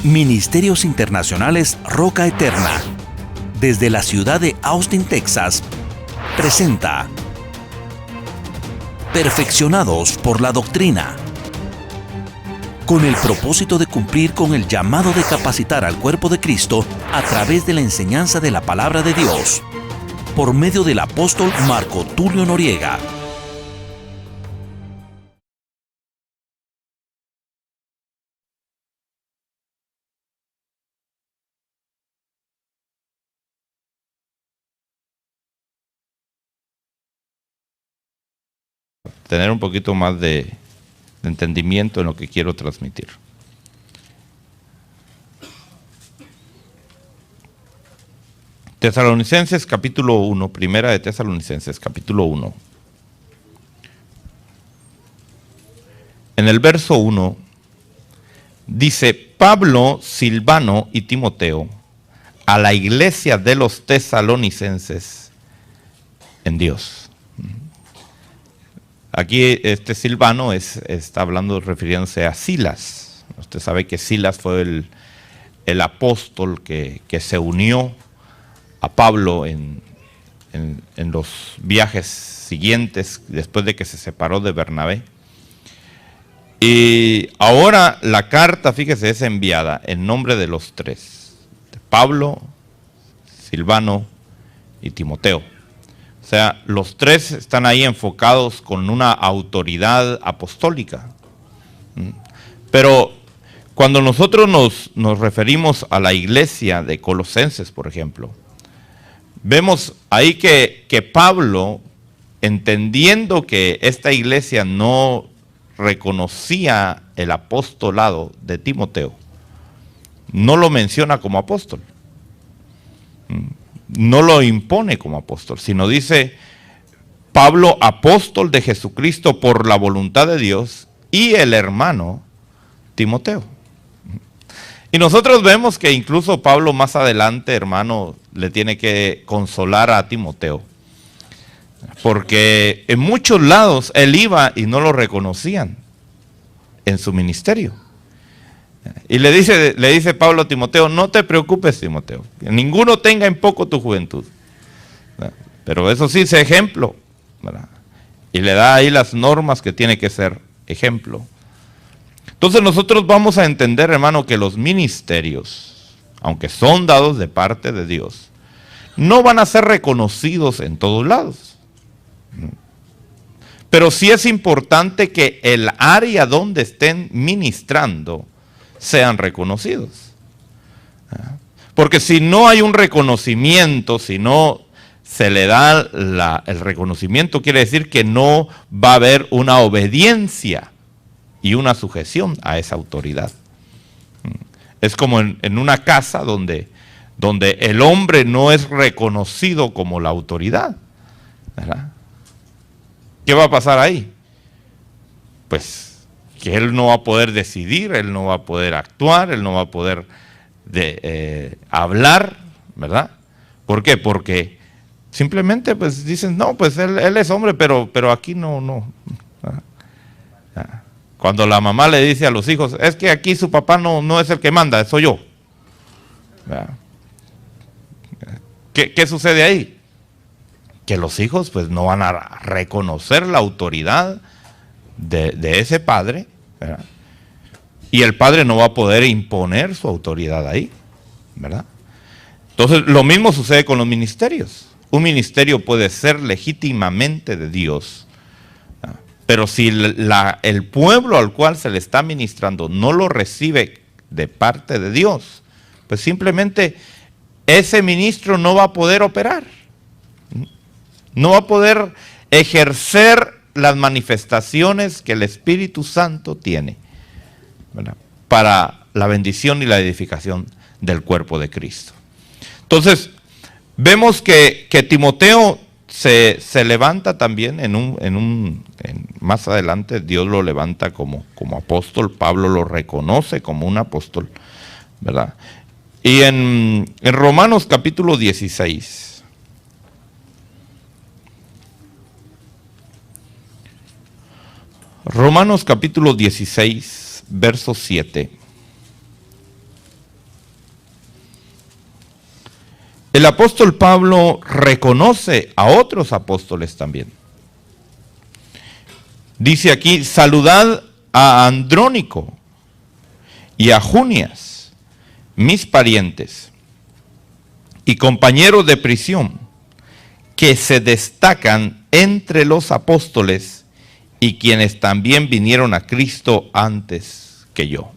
Ministerios Internacionales Roca Eterna, desde la ciudad de Austin, Texas, presenta Perfeccionados por la Doctrina, con el propósito de cumplir con el llamado de capacitar al cuerpo de Cristo a través de la enseñanza de la Palabra de Dios, por medio del apóstol Marco Tulio Noriega. Tener un poquito más de entendimiento en lo que quiero transmitir. Tesalonicenses capítulo 1, primera de Tesalonicenses capítulo 1. En el verso 1 dice: Pablo, Silvano y Timoteo, a la iglesia de los tesalonicenses en Dios. Aquí Silvano está hablando, refiriéndose a Silas. Usted sabe que Silas fue el apóstol que se unió a Pablo en los viajes siguientes, después de que se separó de Bernabé. Y ahora la carta, fíjese, es enviada en nombre de los tres: de Pablo, Silvano y Timoteo. O sea, los tres están ahí enfocados con una autoridad apostólica. Pero cuando nosotros nos referimos a la iglesia de Colosenses, por ejemplo, vemos ahí que Pablo, entendiendo que esta iglesia no reconocía el apostolado de Timoteo, no lo menciona como apóstol. No lo impone como apóstol, sino dice: Pablo, apóstol de Jesucristo por la voluntad de Dios, y el hermano Timoteo. Y nosotros vemos que incluso Pablo más adelante, hermano, le tiene que consolar a Timoteo, porque en muchos lados él iba y no lo reconocían en su ministerio. Y le dice Pablo a Timoteo: no te preocupes, Timoteo, que ninguno tenga en poco tu juventud, pero eso sí, sé ejemplo, ¿verdad? Y le da ahí las normas que tiene que ser ejemplo. Entonces nosotros vamos a entender, hermano, que los ministerios, aunque son dados de parte de Dios, no van a ser reconocidos en todos lados. Pero sí es importante que el área donde estén ministrando sean reconocidos. Porque si no hay un reconocimiento, si no se le da el reconocimiento, quiere decir que no va a haber una obediencia y una sujeción a esa autoridad. Es como en una casa donde el hombre no es reconocido como la autoridad, ¿verdad? ¿Qué va a pasar ahí? Pues que él no va a poder decidir, él no va a poder actuar, él no va a poder hablar, ¿verdad? ¿Por qué? Porque simplemente pues dicen: no, pues él es hombre, pero aquí no. Cuando la mamá le dice a los hijos: es que aquí su papá no es el que manda, soy yo. ¿Qué sucede ahí? Que los hijos pues no van a reconocer la autoridad de ese padre, ¿verdad? Y el padre no va a poder imponer su autoridad ahí, ¿verdad? Entonces lo mismo sucede con los ministerios. Un ministerio puede ser legítimamente de Dios, ¿verdad? Pero si el pueblo al cual se le está ministrando no lo recibe de parte de Dios, pues simplemente ese ministro no va a poder operar, no va a poder ejercer las manifestaciones que el Espíritu Santo tiene, ¿verdad?, para la bendición y la edificación del cuerpo de Cristo. Entonces, vemos que Timoteo se levanta también más adelante Dios lo levanta como apóstol. Pablo lo reconoce como un apóstol, ¿verdad? Y en Romanos capítulo 16, Romanos capítulo 16, verso 7. el apóstol Pablo reconoce a otros apóstoles también. Dice aquí, saludad a Andrónico y a Junias, mis parientes y compañeros de prisión, que se destacan entre los apóstoles y quienes también vinieron a Cristo antes que yo.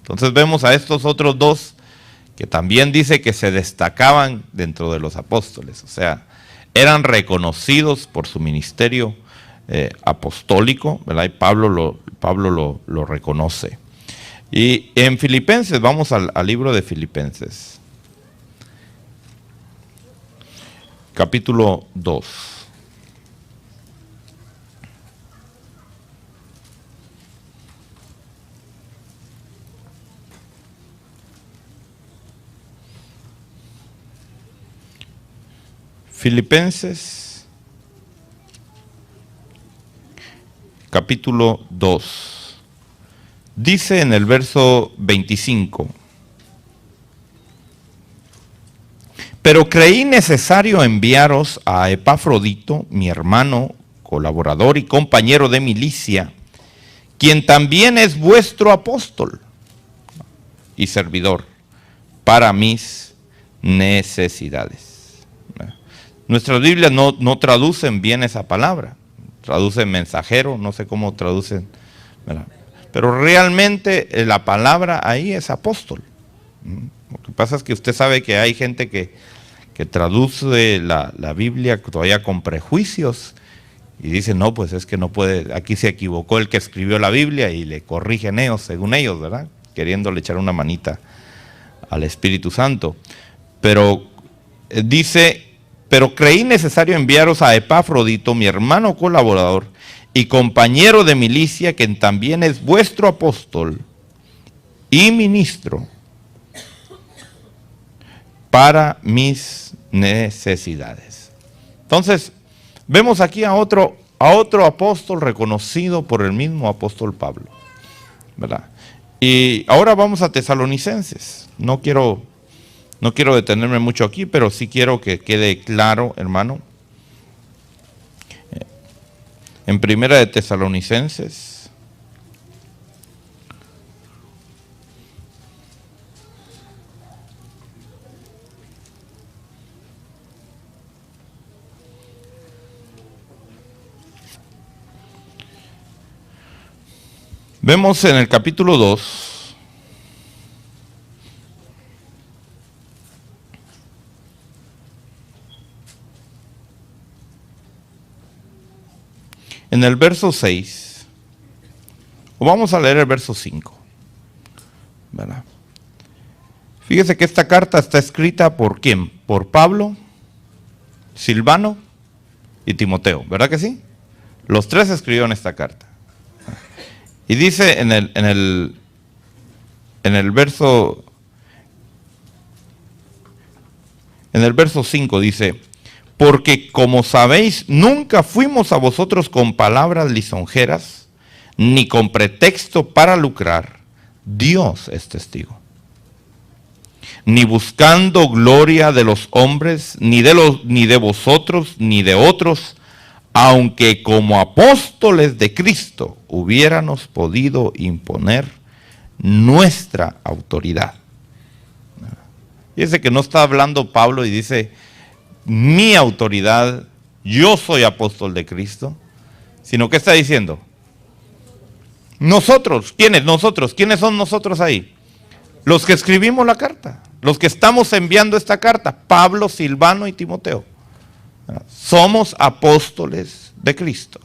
Entonces vemos a estos otros dos que también dice que se destacaban dentro de los apóstoles, o sea, eran reconocidos por su ministerio apostólico, ¿verdad? Y Pablo lo reconoce. Y en Filipenses, vamos al libro de Filipenses, capítulo 2. Filipenses, capítulo 2. Dice en el verso 25: pero creí necesario enviaros a Epafrodito, mi hermano, colaborador y compañero de milicia, quien también es vuestro apóstol y servidor para mis necesidades. Nuestras Biblias no traducen bien esa palabra, traducen mensajero, no sé cómo traducen, ¿verdad? Pero realmente la palabra ahí es apóstol. Lo que pasa es que usted sabe que hay gente que traduce la Biblia todavía con prejuicios y dice, no, pues es que no puede, aquí se equivocó el que escribió la Biblia y le corrigen ellos, según ellos, ¿verdad? Queriéndole echar una manita al Espíritu Santo. Pero dice, pero creí necesario enviaros a Epafrodito, mi hermano colaborador y compañero de milicia, quien también es vuestro apóstol y ministro para mis necesidades. Entonces, vemos aquí a otro apóstol reconocido por el mismo apóstol Pablo, ¿verdad? Y ahora vamos a Tesalonicenses. No quiero detenerme mucho aquí, pero sí quiero que quede claro, hermano. En Primera de Tesalonicenses, vemos en el capítulo 2, en el verso 6, o vamos a leer el verso 5, ¿verdad? Fíjese que esta carta está escrita ¿por quién? Por Pablo, Silvano y Timoteo, ¿verdad que sí? Los tres escribieron esta carta. Y dice en el verso 5 dice, porque como sabéis, nunca fuimos a vosotros con palabras lisonjeras, ni con pretexto para lucrar, Dios es testigo. Ni buscando gloria de los hombres, ni de vosotros, ni de otros, aunque como apóstoles de Cristo hubiéramos podido imponer nuestra autoridad. Fíjese que no está hablando Pablo y dice, mi autoridad, yo soy apóstol de Cristo, sino que está diciendo, nosotros, ¿quiénes? Nosotros, ¿quiénes son nosotros ahí? Los que escribimos la carta, los que estamos enviando esta carta, Pablo, Silvano y Timoteo. Somos apóstoles de Cristo.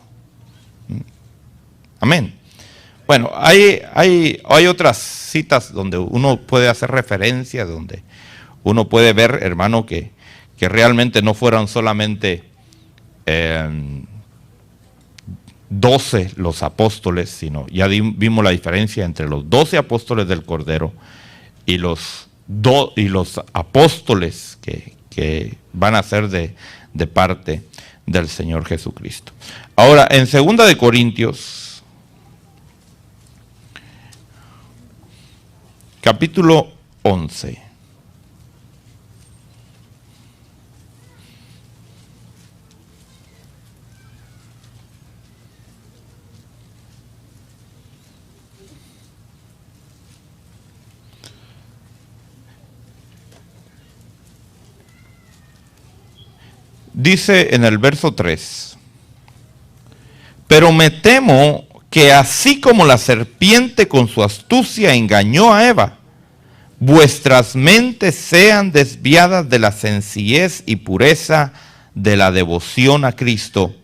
Amén. Bueno, hay otras citas donde uno puede hacer referencia, donde uno puede ver, hermano, que realmente no fueron solamente 12 los apóstoles, sino ya vimos la diferencia entre los 12 apóstoles del Cordero y los apóstoles que van a ser de parte del Señor Jesucristo. Ahora, en 2 de Corintios, capítulo 11. Dice en el verso 3, pero me temo que así como la serpiente con su astucia engañó a Eva, vuestras mentes sean desviadas de la sencillez y pureza de la devoción a Cristo.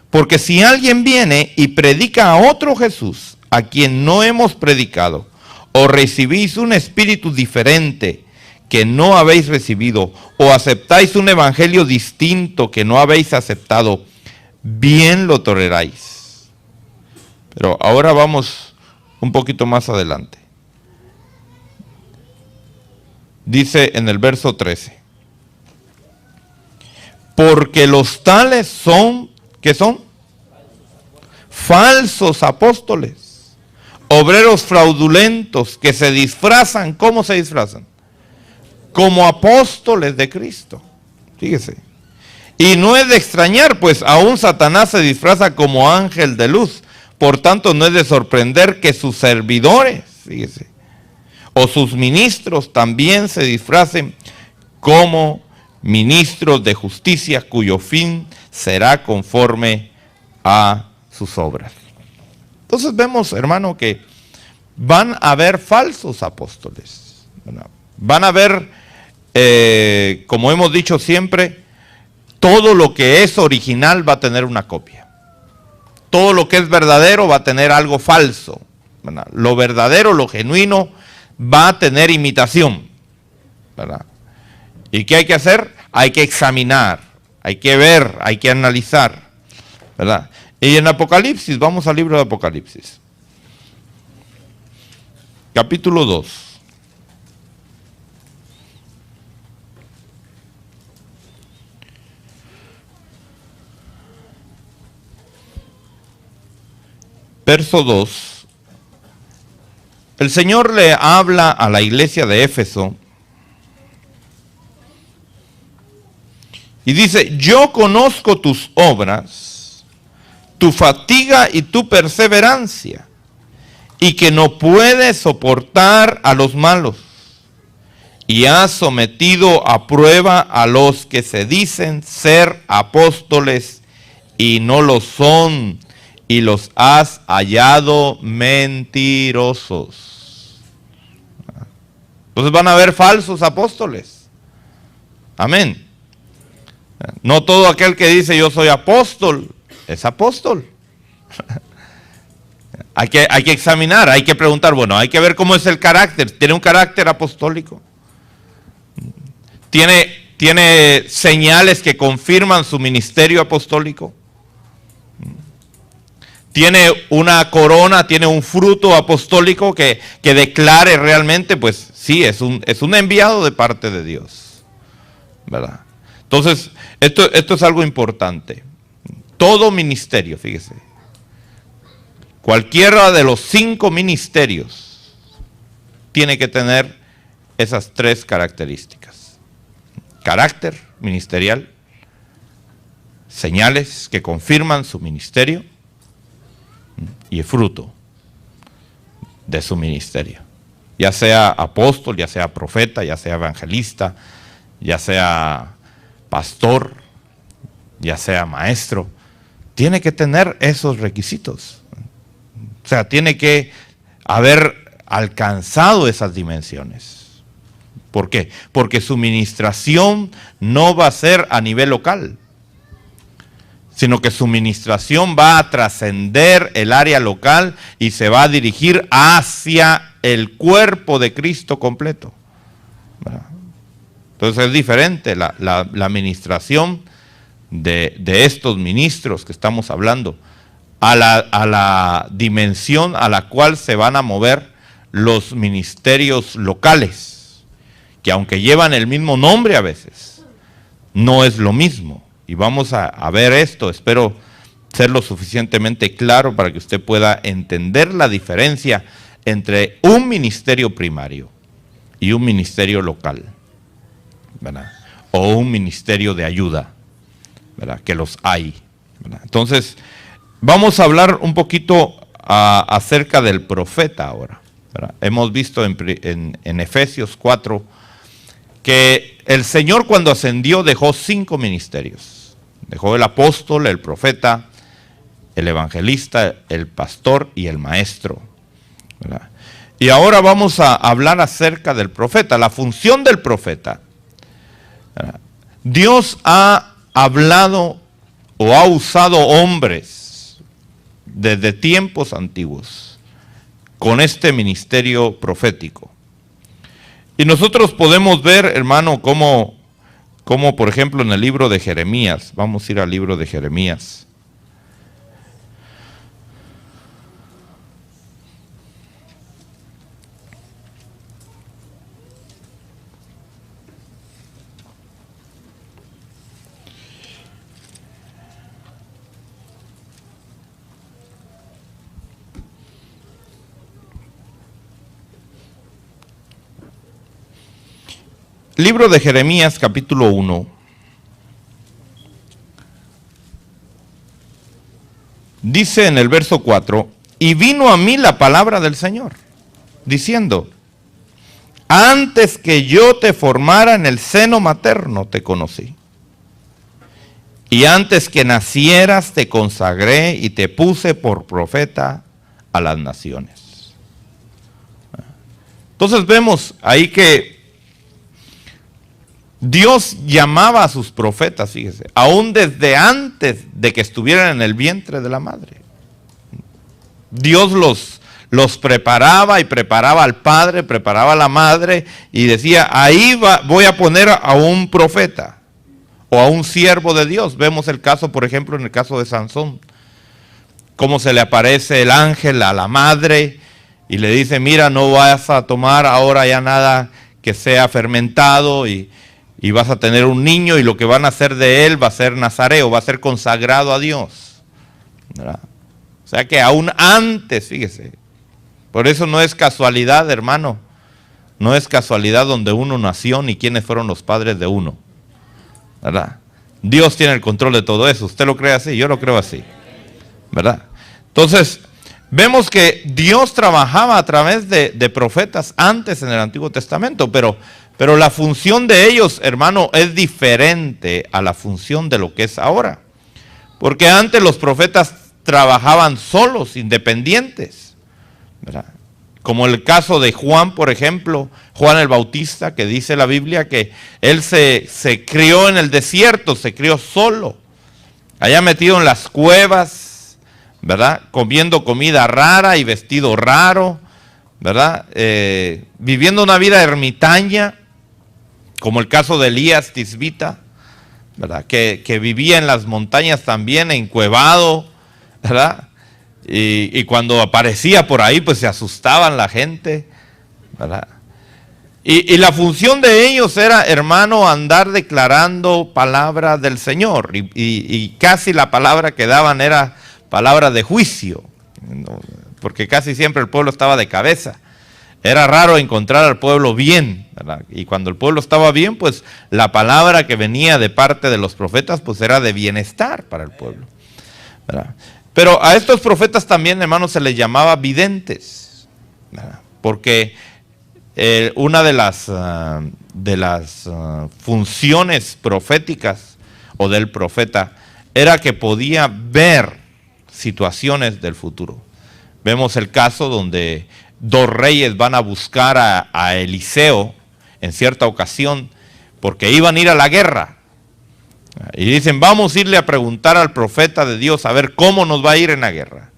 Porque si alguien viene y predica a otro Jesús, a quien no hemos predicado, o recibís un espíritu diferente que no habéis recibido, o aceptáis un evangelio distinto que no habéis aceptado, bien lo toleráis. Pero ahora vamos un poquito más adelante. Dice en el verso 13, porque los tales son, ¿qué son? Falsos apóstoles, obreros fraudulentos que se disfrazan. ¿Cómo se disfrazan? Como apóstoles de Cristo. Fíjese. Y no es de extrañar, pues aún Satanás se disfraza como ángel de luz. Por tanto, no es de sorprender que sus servidores, fíjese, o sus ministros también se disfracen como ministros de justicia, cuyo fin será conforme a sus obras. Entonces vemos, hermano, que van a haber falsos apóstoles, ¿verdad? Van a haber, como hemos dicho siempre, todo lo que es original va a tener una copia. Todo lo que es verdadero va a tener algo falso, ¿verdad? Lo verdadero, lo genuino, va a tener imitación, ¿verdad? ¿Y qué hay que hacer? Hay que examinar, hay que ver, hay que analizar, ¿verdad? Y en Apocalipsis, vamos al libro de Apocalipsis, capítulo 2. Verso 2. El Señor le habla a la iglesia de Éfeso y dice: yo conozco tus obras, tu fatiga y tu perseverancia, y que no puedes soportar a los malos, y has sometido a prueba a los que se dicen ser apóstoles y no lo son, y los has hallado mentirosos. Entonces van a haber falsos apóstoles. Amén. No todo aquel que dice yo soy apóstol es apóstol. Hay que examinar, hay que preguntar, bueno, hay que ver cómo es el carácter. ¿Tiene un carácter apostólico? ¿Tiene señales que confirman su ministerio apostólico? ¿Tiene una corona, tiene un fruto apostólico que declare realmente, pues sí, es un enviado de parte de Dios, ¿verdad? Entonces, esto es algo importante. Todo ministerio, fíjese, cualquiera de los 5 ministerios tiene que tener esas 3 características: carácter ministerial, señales que confirman su ministerio y el fruto de su ministerio, ya sea apóstol, ya sea profeta, ya sea evangelista, ya sea pastor, ya sea maestro. Tiene que tener esos requisitos, o sea, tiene que haber alcanzado esas dimensiones. ¿Por qué? Porque su ministración no va a ser a nivel local, sino que su ministración va a trascender el área local y se va a dirigir hacia el cuerpo de Cristo completo. Entonces es diferente la ministración de estos ministros que estamos hablando a la dimensión a la cual se van a mover los ministerios locales, que aunque llevan el mismo nombre a veces, no es lo mismo. Y vamos a ver esto, espero ser lo suficientemente claro para que usted pueda entender la diferencia entre un ministerio primario y un ministerio local, ¿verdad? O un ministerio de ayuda, ¿verdad? Que los hay, ¿verdad? Entonces, vamos a hablar un poquito acerca del profeta ahora, ¿verdad? Hemos visto en Efesios 4 que el Señor cuando ascendió dejó 5 ministerios. Dejó el apóstol, el profeta, el evangelista, el pastor y el maestro, ¿verdad? Y ahora vamos a hablar acerca del profeta, la función del profeta, ¿verdad? Dios ha hablado o ha usado hombres desde tiempos antiguos con este ministerio profético. Y nosotros podemos ver, hermano, cómo por ejemplo en el libro de Jeremías, vamos a ir al libro de Jeremías. Libro de Jeremías, capítulo 1. Dice en el verso 4, y vino a mí la palabra del Señor, diciendo, antes que yo te formara en el seno materno te conocí, y antes que nacieras te consagré y te puse por profeta a las naciones. Entonces vemos ahí que Dios llamaba a sus profetas, fíjese, aún desde antes de que estuvieran en el vientre de la madre. Dios los preparaba y preparaba al padre, preparaba a la madre y decía, ahí voy a poner a un profeta o a un siervo de Dios. Vemos el caso, por ejemplo, en el caso de Sansón, cómo se le aparece el ángel a la madre y le dice, mira, no vas a tomar ahora ya nada que sea fermentado y vas a tener un niño y lo que van a hacer de él va a ser nazareo, va a ser consagrado a Dios, ¿verdad? O sea que aún antes, fíjese, por eso no es casualidad, hermano, no es casualidad donde uno nació ni quiénes fueron los padres de uno, ¿verdad? Dios tiene el control de todo eso. ¿Usted lo cree así? Yo lo creo así, ¿verdad? Entonces, vemos que Dios trabajaba a través de profetas antes en el Antiguo Testamento, pero la función de ellos, hermano, es diferente a la función de lo que es ahora. Porque antes los profetas trabajaban solos, independientes, ¿verdad? Como el caso de Juan, por ejemplo, Juan el Bautista, que dice la Biblia que él se crió en el desierto, se crió solo, allá metido en las cuevas, ¿verdad? Comiendo comida rara y vestido raro, ¿verdad? Viviendo una vida ermitaña, como el caso de Elías Tisbita, ¿verdad? Que vivía en las montañas también, encuevado, ¿verdad? Y cuando aparecía por ahí, pues se asustaban la gente, ¿verdad? Y la función de ellos era, hermano, andar declarando palabra del Señor. Y casi la palabra que daban era palabra de juicio, ¿no? Porque casi siempre el pueblo estaba de cabeza. Era raro encontrar al pueblo bien, ¿verdad? Y cuando el pueblo estaba bien, pues la palabra que venía de parte de los profetas, pues era de bienestar para el pueblo, ¿verdad? Pero a estos profetas también, hermanos, se les llamaba videntes, ¿verdad? Porque una de las funciones proféticas o del profeta era que podía ver situaciones del futuro. Vemos el caso donde dos reyes van a buscar a Eliseo en cierta ocasión porque iban a ir a la guerra. Y dicen, vamos a irle a preguntar al profeta de Dios a ver cómo nos va a ir en la guerra.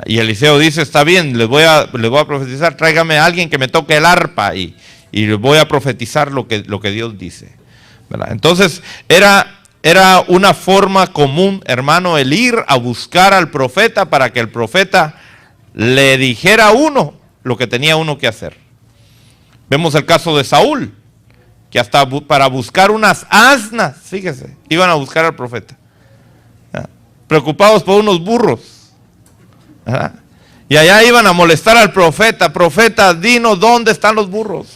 Y Eliseo dice, está bien, les voy a profetizar, tráigame a alguien que me toque el arpa y les voy a profetizar lo que Dios dice, ¿verdad? Entonces era una forma común, hermano, el ir a buscar al profeta para que el profeta le dijera a uno lo que tenía uno que hacer. Vemos el caso de Saúl, que hasta para buscar unas asnas, fíjese, iban a buscar al profeta, ¿verdad? Preocupados por unos burros, ¿verdad? Y allá iban a molestar al profeta. Profeta, dinos dónde están los burros,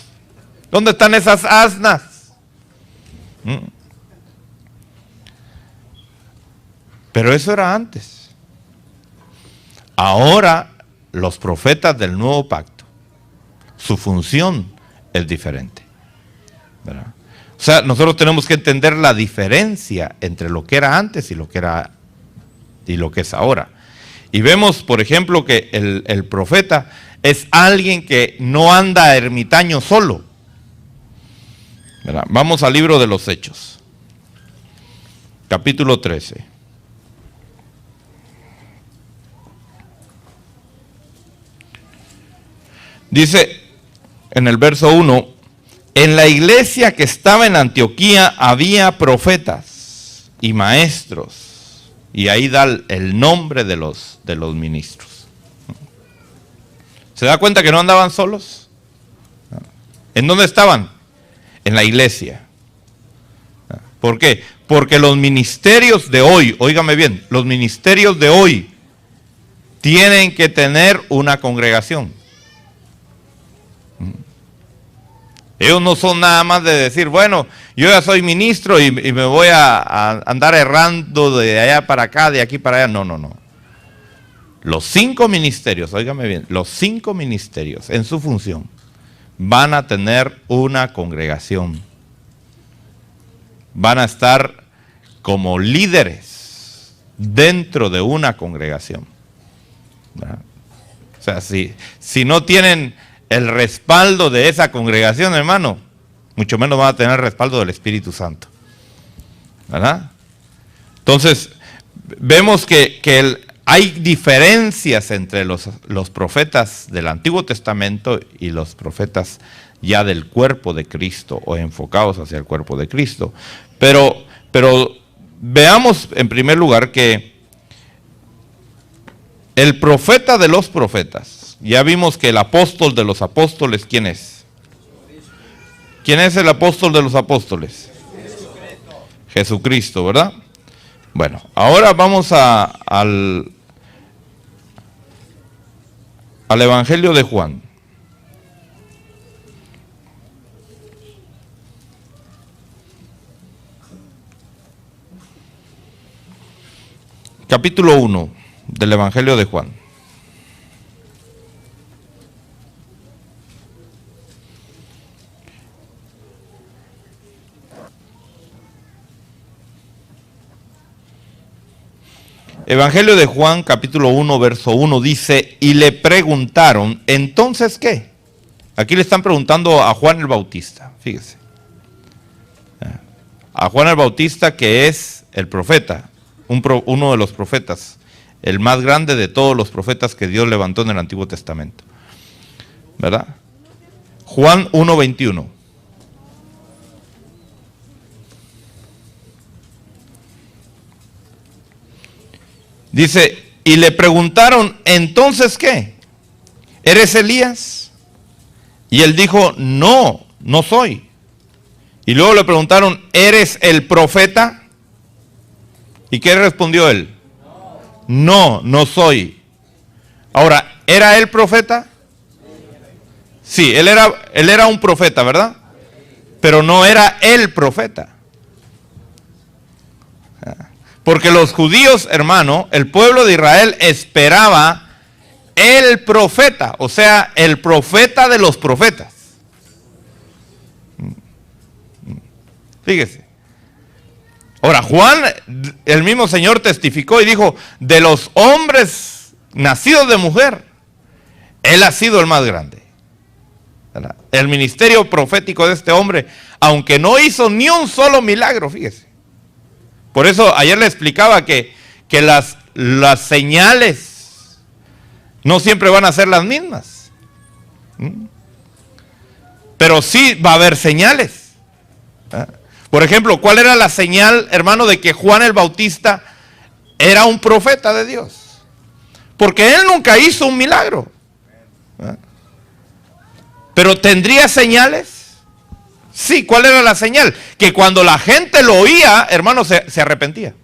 dónde están esas asnas. Pero eso era antes. Ahora los profetas del nuevo pacto, su función es diferente, ¿verdad? O sea, nosotros tenemos que entender la diferencia entre lo que era antes y lo que es ahora. Y vemos, por ejemplo, que el profeta es alguien que no anda ermitaño solo. ¿Verdad? Vamos al libro de los Hechos, capítulo 13. Dice en el verso 1, en la iglesia que estaba en Antioquía había profetas y maestros, y ahí da el nombre de los ministros. ¿Se da cuenta que no andaban solos? ¿En dónde estaban? En la iglesia. ¿Por qué? Porque los ministerios de hoy, óigame bien, los ministerios de hoy tienen que tener una congregación. Ellos no son nada más de decir, bueno, yo ya soy ministro y me voy a andar errando de allá para acá, de aquí para allá. No, no, no. Los 5 ministerios, óigame bien, los 5 ministerios en su función van a tener una congregación. Van a estar como líderes dentro de una congregación. ¿Verdad? O sea, si no tienen el respaldo de esa congregación, hermano, mucho menos van a tener el respaldo del Espíritu Santo. ¿Verdad? Entonces, vemos que hay diferencias entre los profetas del Antiguo Testamento y los profetas ya del cuerpo de Cristo o enfocados hacia el cuerpo de Cristo. Pero veamos en primer lugar que el profeta de los profetas, ya vimos que el apóstol de los apóstoles, ¿quién es? ¿Quién es el apóstol de los apóstoles? Jesucristo, ¿verdad? Bueno, ahora vamos al Evangelio de Juan. Capítulo 1 del Evangelio de Juan. Evangelio de Juan, capítulo 1, verso 1, dice, y le preguntaron, ¿entonces qué? Aquí le están preguntando a Juan el Bautista, fíjese. A Juan el Bautista, que es el profeta, uno de los profetas, el más grande de todos los profetas que Dios levantó en el Antiguo Testamento. ¿Verdad? Juan 1, 21. Dice, y le preguntaron, ¿entonces qué? ¿Eres Elías? Y él dijo, no, no soy. Y luego le preguntaron, ¿eres el profeta? ¿Y qué respondió él? No, no soy. Ahora, ¿era él profeta? Sí, él era un profeta, ¿verdad? Pero no era el profeta. Porque los judíos, hermano, el pueblo de Israel esperaba el profeta, o sea, el profeta de los profetas. Fíjese. Ahora, Juan, el mismo Señor testificó y dijo, de los hombres nacidos de mujer, él ha sido el más grande. ¿Verdad? El ministerio profético de este hombre, aunque no hizo ni un solo milagro, fíjese. Por eso ayer le explicaba que las señales no siempre van a ser las mismas. Pero sí va a haber señales. Por ejemplo, ¿cuál era la señal, hermano, de que Juan el Bautista era un profeta de Dios? Porque él nunca hizo un milagro. Pero ¿tendría señales? Sí, ¿cuál era la señal? Que cuando la gente lo oía, hermano, se arrepentía.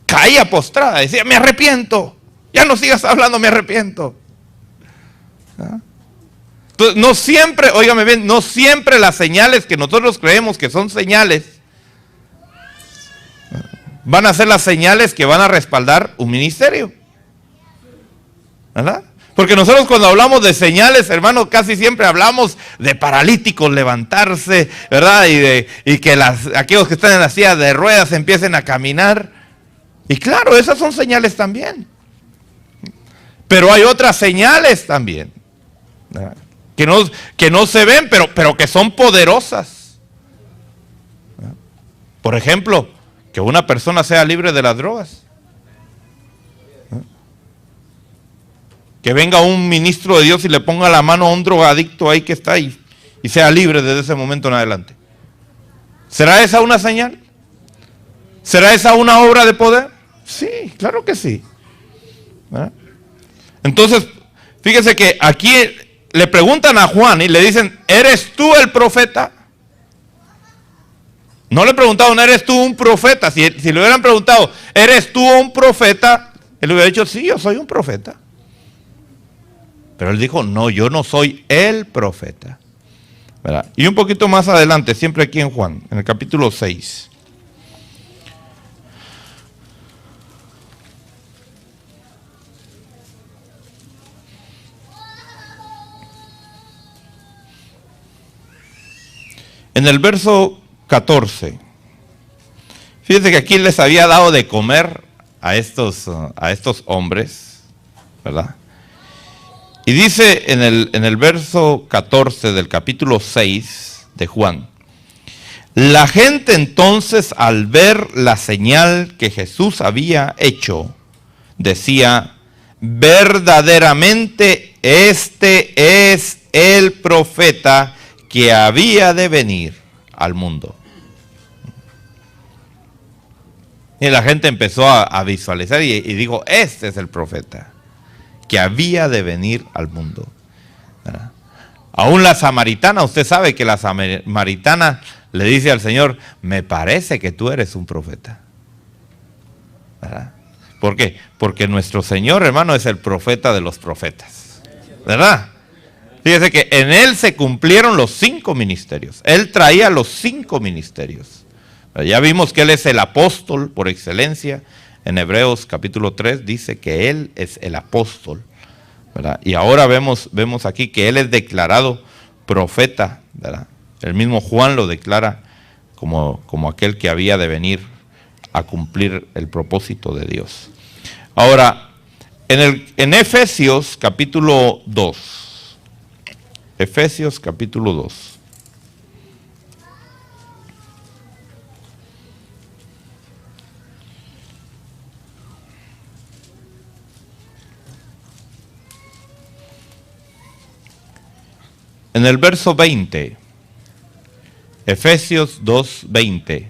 Caía postrada, decía, me arrepiento. Ya no sigas hablando, me arrepiento. Entonces, no siempre, óigame bien, no siempre las señales que nosotros creemos que son señales van a ser las señales que van a respaldar un ministerio. ¿Verdad? Porque nosotros cuando hablamos de señales, hermano, casi siempre hablamos de paralíticos levantarse, ¿verdad? Y que aquellos que están en la silla de ruedas empiecen a caminar. Y claro, esas son señales también. Pero hay otras señales también, ¿verdad? Que no se ven, pero que son poderosas. ¿Verdad? Por ejemplo, que una persona sea libre de las drogas. Que venga un ministro de Dios y le ponga la mano a un drogadicto ahí que está ahí y sea libre desde ese momento en adelante. ¿Será esa una señal? ¿Será esa una obra de poder? Sí, claro que sí. ¿Verdad? Entonces, fíjese que aquí le preguntan a Juan y le dicen, ¿eres tú el profeta? No le preguntaron, ¿eres tú un profeta? Si le hubieran preguntado, ¿eres tú un profeta? Él hubiera dicho, sí, yo soy un profeta. Pero él dijo, no, yo no soy el profeta. ¿Verdad? Y un poquito más adelante, siempre aquí en Juan, en el capítulo 6. En el verso 14, fíjense que aquí les había dado de comer a estos hombres, ¿verdad? Y dice en el verso 14 del capítulo 6 de Juan, la gente entonces al ver la señal que Jesús había hecho, decía, verdaderamente este es el profeta que había de venir al mundo. Y la gente empezó a visualizar y dijo, este es el profeta que había de venir al mundo. ¿Verdad? Aún la samaritana, usted sabe que la samaritana le dice al Señor, me parece que tú eres un profeta. ¿Verdad? ¿Por qué? Porque nuestro Señor, hermano, es el profeta de los profetas. ¿Verdad? Fíjese que en Él se cumplieron los 5 ministerios. Él traía los 5 ministerios. Ya vimos que Él es el apóstol por excelencia. En Hebreos capítulo 3 dice que Él es el apóstol, ¿verdad? Y ahora vemos aquí que Él es declarado profeta, ¿verdad? El mismo Juan lo declara como aquel que había de venir a cumplir el propósito de Dios. Ahora, en Efesios capítulo 2, Efesios capítulo 2. En el verso 20, Efesios 2:20,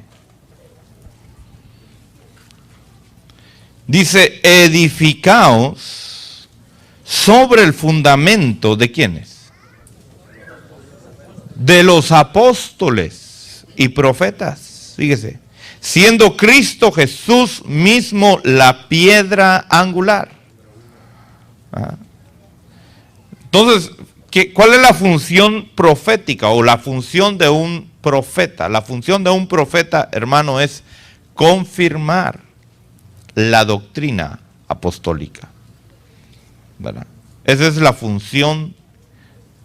dice, edificaos sobre el fundamento de ¿quiénes? De los apóstoles y profetas, fíjese, siendo Cristo Jesús mismo la piedra angular. Entonces, ¿cuál es la función profética o la función de un profeta? La función de un profeta, hermano, es confirmar la doctrina apostólica, ¿verdad? Esa es la función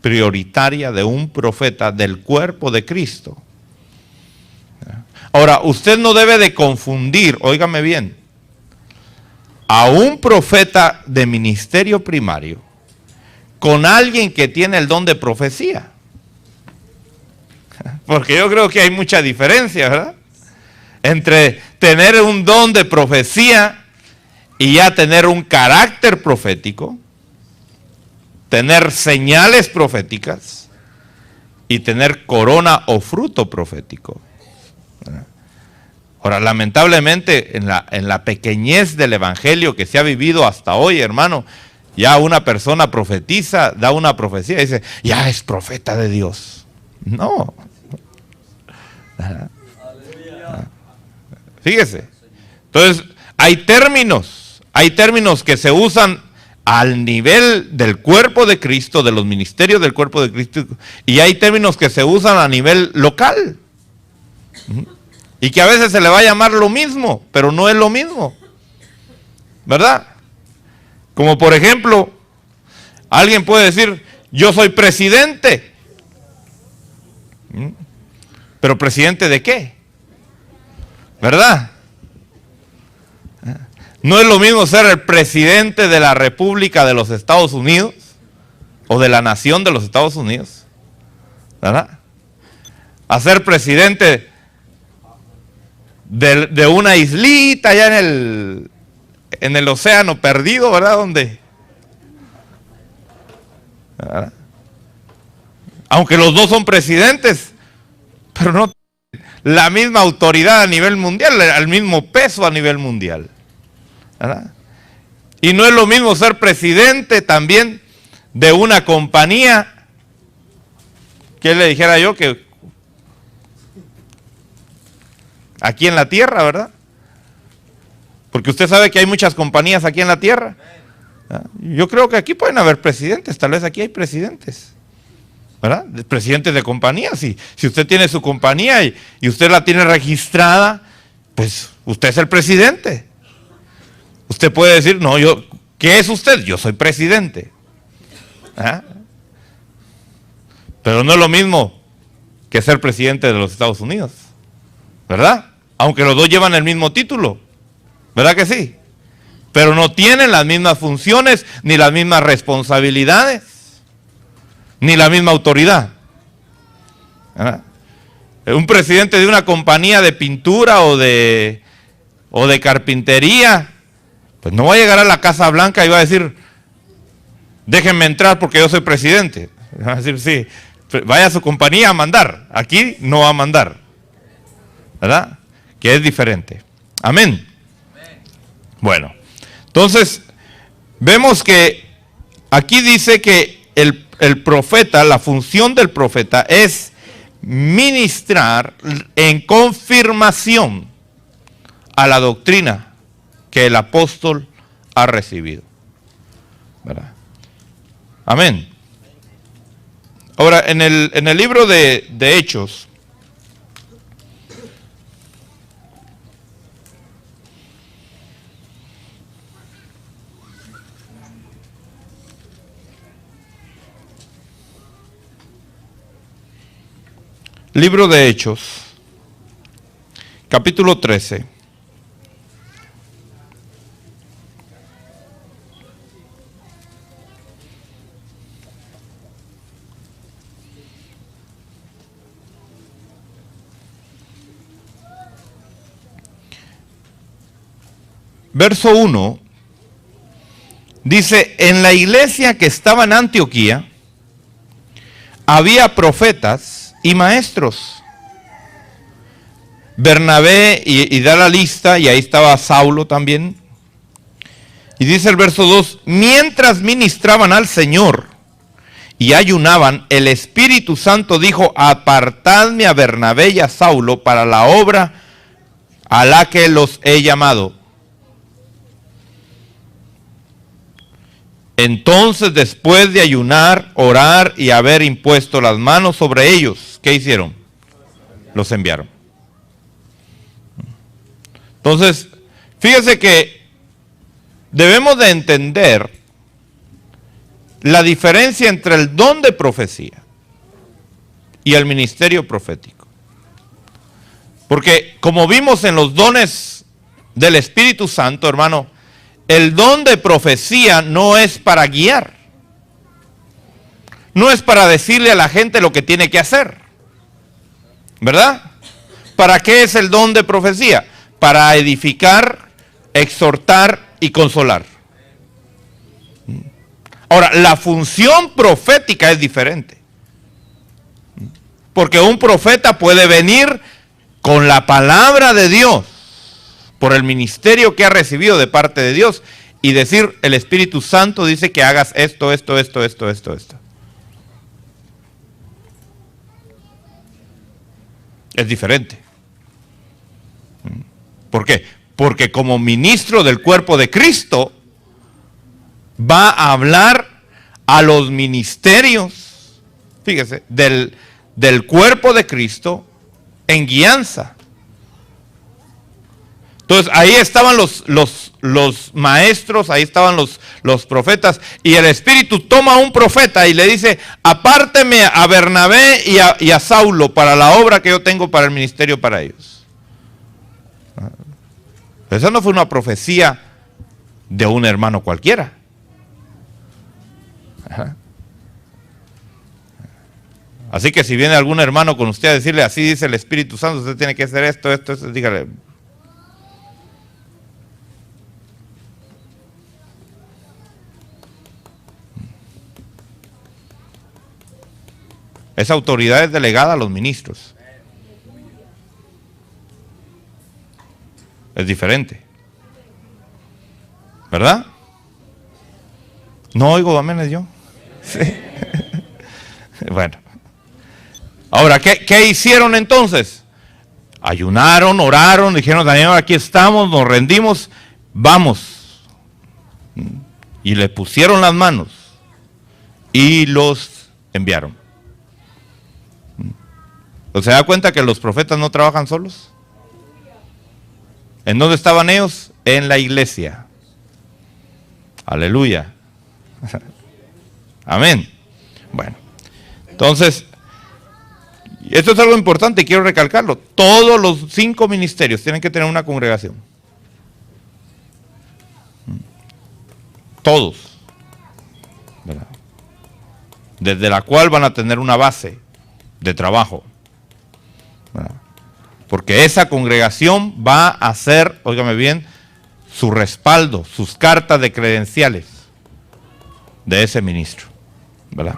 prioritaria de un profeta del cuerpo de Cristo. Ahora, usted no debe de confundir, óigame bien, a un profeta de ministerio primario con alguien que tiene el don de profecía. Porque yo creo que hay mucha diferencia, ¿verdad? Entre tener un don de profecía y ya tener un carácter profético, tener señales proféticas y tener corona o fruto profético. Ahora, lamentablemente, en la pequeñez del evangelio que se ha vivido hasta hoy, hermano, ya una persona profetiza, da una profecía y dice, ya es profeta de Dios. No. Fíjese. Entonces, hay términos que se usan al nivel del cuerpo de Cristo, de los ministerios del cuerpo de Cristo, y hay términos que se usan a nivel local. Y que a veces se le va a llamar lo mismo, pero no es lo mismo. ¿Verdad? Como por ejemplo, Alguien puede decir, yo soy presidente. ¿Pero presidente de qué? ¿Verdad? No es lo mismo ser el presidente de la República de los Estados Unidos o de la nación de los Estados Unidos, ¿verdad? A ser presidente de una islita allá en el océano perdido, ¿verdad? ¿Verdad? Aunque los dos son presidentes, pero no tienen la misma autoridad a nivel mundial, el mismo peso a nivel mundial, ¿verdad? Y no es lo mismo ser presidente también de una compañía, que le dijera yo que aquí en la tierra, ¿verdad? Porque usted sabe que hay muchas compañías aquí en la tierra. Yo creo que aquí pueden haber presidentes, tal vez aquí hay presidentes, ¿verdad? Presidentes de compañías. Si usted tiene su compañía y usted la tiene registrada, pues usted es el presidente. Usted puede decir, no, ¿qué es usted? Yo soy presidente. Pero no es lo mismo que ser presidente de los Estados Unidos, ¿verdad? Aunque los dos llevan el mismo título, ¿verdad que sí? Pero no tienen las mismas funciones, ni las mismas responsabilidades, ni la misma autoridad, ¿verdad? Un presidente de una compañía de pintura o de carpintería, pues no va a llegar a la Casa Blanca y va a decir, déjenme entrar porque yo soy presidente. Va a decir, sí, vaya a su compañía a mandar, aquí no va a mandar, ¿verdad? Que es diferente. Amén. Bueno, entonces vemos que aquí dice que el profeta, la función del profeta es ministrar en confirmación a la doctrina que el apóstol ha recibido, ¿verdad? Amén. Ahora, en el libro de Hechos, libro de Hechos, capítulo 13. Verso 1, dice, en la iglesia que estaba en Antioquía, había profetas y maestros. Bernabé, y da la lista, y ahí estaba Saulo también. Y dice el verso 2, mientras ministraban al Señor y ayunaban, el Espíritu Santo dijo, apartadme a Bernabé y a Saulo para la obra a la que los he llamado. Entonces, después de ayunar, orar y haber impuesto las manos sobre ellos, ¿qué hicieron? Los enviaron. Entonces, fíjese que debemos de entender la diferencia entre el don de profecía y el ministerio profético. Porque como vimos en los dones del Espíritu Santo, hermano, el don de profecía no es para guiar. No es para decirle a la gente lo que tiene que hacer, ¿verdad? ¿Para qué es el don de profecía? Para edificar, exhortar y consolar. Ahora, la función profética es diferente. Porque un profeta puede venir con la palabra de Dios, por el ministerio que ha recibido de parte de Dios, y decir, el Espíritu Santo dice que hagas esto. Es diferente. ¿Por qué? Porque como ministro del cuerpo de Cristo, va a hablar a los ministerios, fíjese, del cuerpo de Cristo en guianza. Entonces ahí estaban los maestros, ahí estaban los profetas, y el Espíritu toma a un profeta y le dice: apárteme a Bernabé y a Saulo para la obra que yo tengo para el ministerio para ellos. Esa no fue una profecía de un hermano cualquiera. Ajá. Así que si viene algún hermano con usted a decirle: así dice el Espíritu Santo, usted tiene que hacer esto, dígale: esa autoridad es delegada a los ministros. Es diferente, ¿verdad? No oigo aménes yo. Sí. Bueno. Ahora, ¿qué hicieron entonces? Ayunaron, oraron, dijeron: Daniel, aquí estamos, nos rendimos, vamos. Y le pusieron las manos y los enviaron. ¿O se da cuenta que los profetas no trabajan solos? ¿En dónde estaban ellos? En la iglesia. Aleluya. Amén. Bueno, entonces, esto es algo importante y quiero recalcarlo. Todos los 5 ministerios tienen que tener una congregación. Todos. ¿Verdad? Desde la cual van a tener una base de trabajo. ¿Verdad? Porque esa congregación va a ser, óigame bien, su respaldo, sus cartas de credenciales de ese ministro, ¿verdad?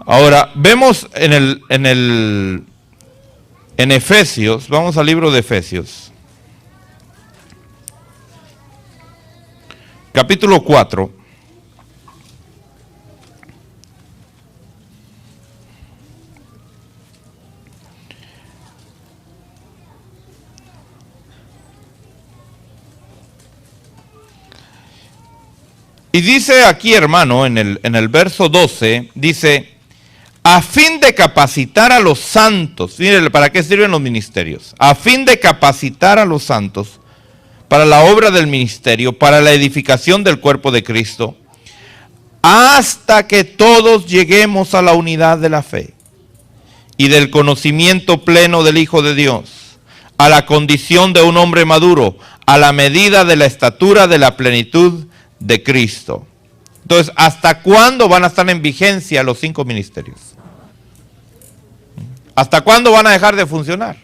Ahora, vemos en Efesios, vamos al libro de Efesios, capítulo 4. Y dice aquí, hermano, en el verso 12, dice: a fin de capacitar a los santos. Miren, ¿para qué sirven los ministerios? A fin de capacitar a los santos para la obra del ministerio, para la edificación del cuerpo de Cristo, hasta que todos lleguemos a la unidad de la fe y del conocimiento pleno del Hijo de Dios, a la condición de un hombre maduro, a la medida de la estatura de la plenitud de Cristo. Entonces, ¿hasta cuándo van a estar en vigencia los 5 ministerios? ¿Hasta cuándo van a dejar de funcionar?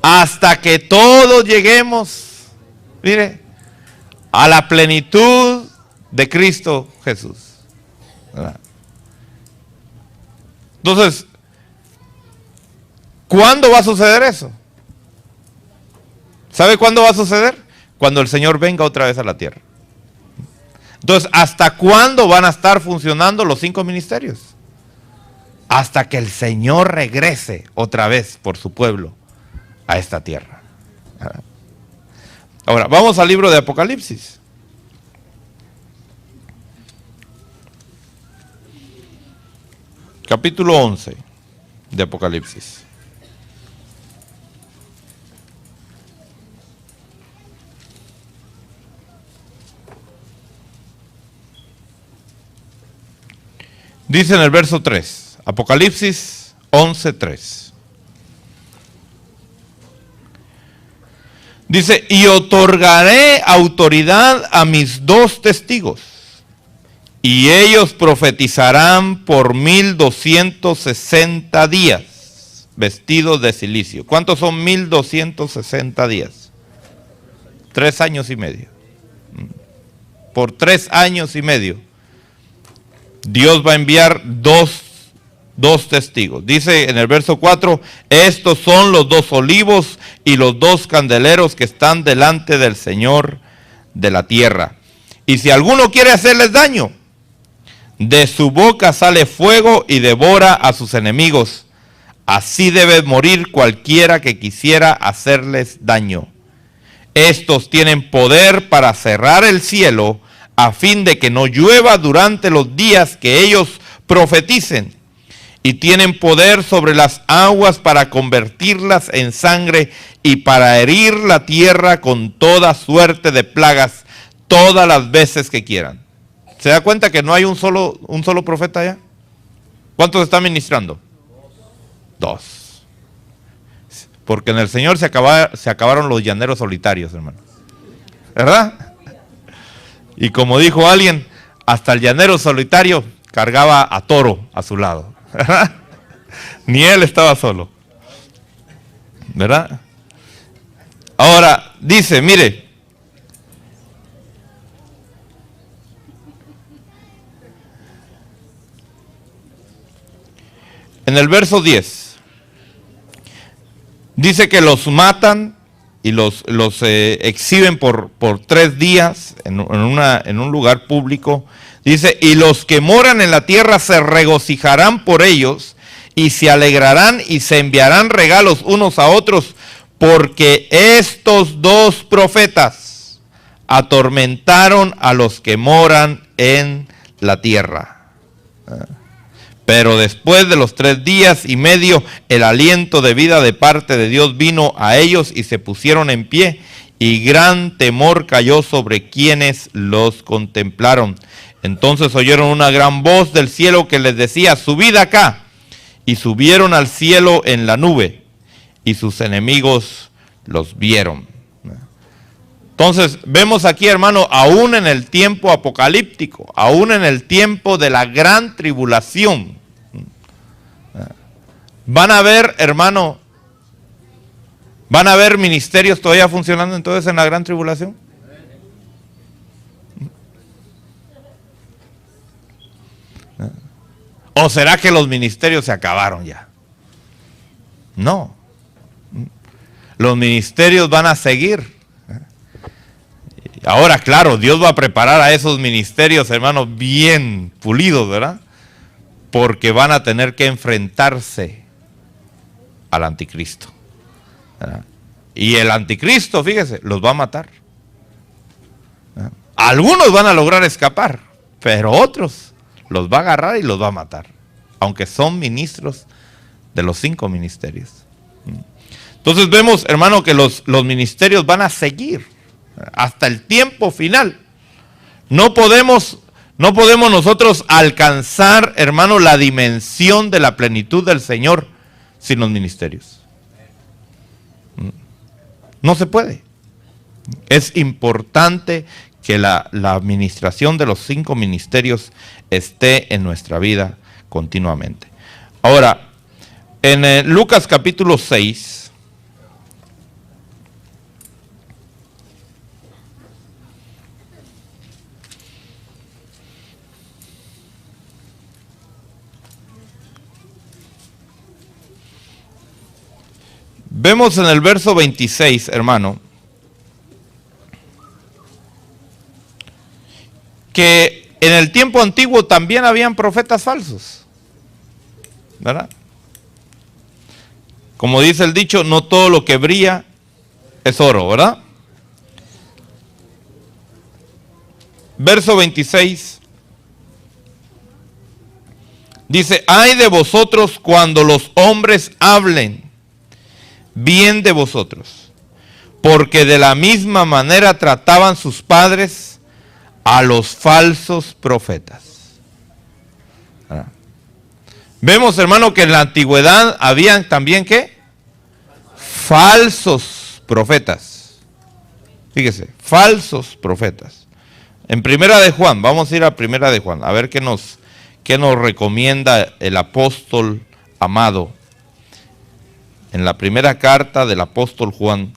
Hasta que todos lleguemos, mire, a la plenitud de Cristo Jesús. ¿Verdad? Entonces, ¿cuándo va a suceder eso? ¿Sabe cuándo va a suceder? Cuando el Señor venga otra vez a la tierra. Entonces, ¿hasta cuándo van a estar funcionando los 5 ministerios? Hasta que el Señor regrese otra vez por su pueblo a esta tierra. Ahora, vamos al libro de Apocalipsis. Capítulo 11 de Apocalipsis. Dice en el verso 3, Apocalipsis 11:3. Dice: y otorgaré autoridad a mis 2 testigos, y ellos profetizarán por 1260 días, vestidos de cilicio. ¿Cuántos son 1260 días? 3 años y medio. Por 3 años y medio. Dios va a enviar dos testigos. Dice en el verso 4: estos son los 2 olivos y los 2 candeleros que están delante del Señor de la tierra. Y si alguno quiere hacerles daño, de su boca sale fuego y devora a sus enemigos. Así debe morir cualquiera que quisiera hacerles daño. Estos tienen poder para cerrar el cielo, a fin de que no llueva durante los días que ellos profeticen, y tienen poder sobre las aguas para convertirlas en sangre y para herir la tierra con toda suerte de plagas todas las veces que quieran. ¿Se da cuenta que no hay un solo profeta allá? ¿Cuántos están ministrando? 2. Porque en el Señor se acabaron los llaneros solitarios, hermano. ¿Verdad? Y como dijo alguien, hasta el llanero solitario cargaba a toro a su lado. ¿Verdad? Ni él estaba solo. ¿Verdad? Ahora, dice, mire, en el verso 10, dice que los matan y los exhiben por 3 días en un lugar público. Dice, y los que moran en la tierra se regocijarán por ellos y se alegrarán y se enviarán regalos unos a otros, porque estos 2 profetas atormentaron a los que moran en la tierra. Pero después de los 3 días y medio, el aliento de vida de parte de Dios vino a ellos y se pusieron en pie, y gran temor cayó sobre quienes los contemplaron. Entonces oyeron una gran voz del cielo que les decía, subid acá. Y subieron al cielo en la nube, y sus enemigos los vieron. Entonces vemos aquí, hermano, aún en el tiempo apocalíptico, aún en el tiempo de la gran tribulación, van a ver, hermano, van a haber ministerios todavía funcionando entonces en la gran tribulación. ¿O será que los ministerios se acabaron ya? No. Los ministerios van a seguir. Ahora, claro, Dios va a preparar a esos ministerios, hermanos, bien pulidos, ¿verdad? Porque van a tener que enfrentarse al anticristo, ¿verdad? Y el anticristo, fíjese, los va a matar, ¿verdad? Algunos van a lograr escapar, pero otros los va a agarrar y los va a matar, aunque son ministros de los 5 ministerios. Entonces vemos, hermano, que los ministerios van a seguir hasta el tiempo final. No podemos nosotros alcanzar, hermano, la dimensión de la plenitud del Señor sin los ministerios. No se puede. Es importante que la administración de los 5 ministerios esté en nuestra vida continuamente. Ahora, en Lucas capítulo 6, vemos en el verso 26, hermano, que en el tiempo antiguo también habían profetas falsos, ¿verdad? Como dice el dicho, no todo lo que brilla es oro, ¿verdad? Verso 26 dice, ay de vosotros cuando los hombres hablen bien de vosotros, porque de la misma manera trataban sus padres a los falsos profetas. ¿Verdad? Vemos, hermano, que en la antigüedad habían también, ¿qué? Falsos profetas. Fíjese, falsos profetas. En Primera de Juan, vamos a ir a Primera de Juan, a ver qué nos recomienda el apóstol amado. En la primera carta del apóstol Juan,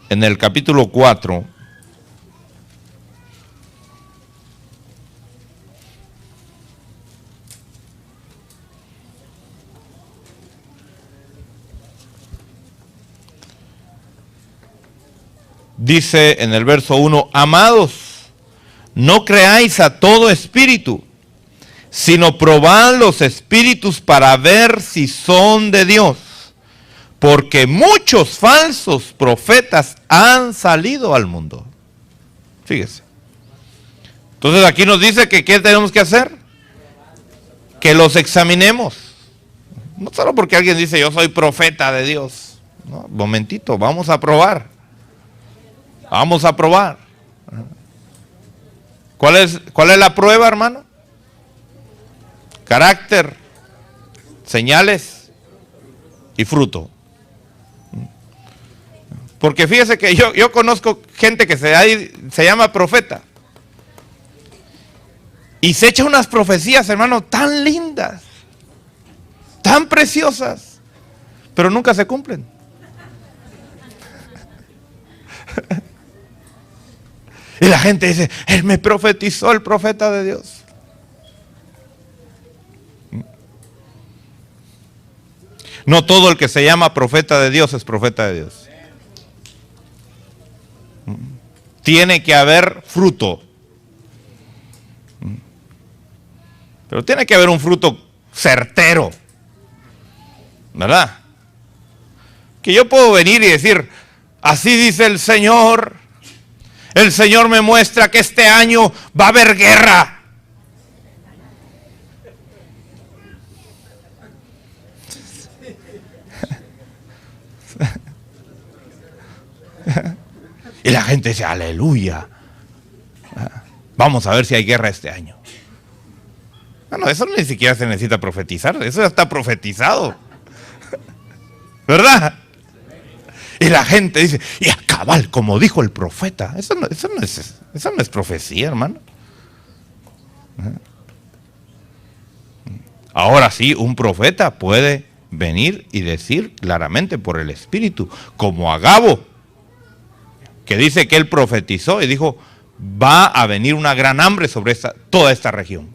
en el capítulo 4, dice en el verso 1, amados, no creáis a todo espíritu, sino probad los espíritus para ver si son de Dios, porque muchos falsos profetas han salido al mundo. Fíjese. Entonces aquí nos dice que ¿qué tenemos que hacer? que los examinemos. No solo porque alguien dice yo soy profeta de Dios. No, momentito, vamos a probar. Vamos a probar. ¿Cuál es la prueba, hermano? Carácter, señales y fruto. Porque fíjese que yo conozco gente que se llama profeta y se echa unas profecías, hermano, tan lindas, tan preciosas, pero nunca se cumplen. Y la gente dice, él me profetizó, el profeta de Dios. No todo el que se llama profeta de Dios es profeta de Dios. Tiene que haber fruto. Pero tiene que haber un fruto certero. ¿Verdad? Que yo puedo venir y decir, así dice el Señor. El Señor me muestra que este año va a haber guerra. Y la gente dice, aleluya. Vamos a ver si hay guerra este año. Bueno, eso ni siquiera se necesita profetizar, eso ya está profetizado. ¿Verdad? Y la gente dice, y a cabal, como dijo el profeta. Eso no es profecía, hermano. Ahora sí, un profeta puede venir y decir claramente por el Espíritu, como Agabo, que dice que él profetizó y dijo, va a venir una gran hambre sobre toda esta región.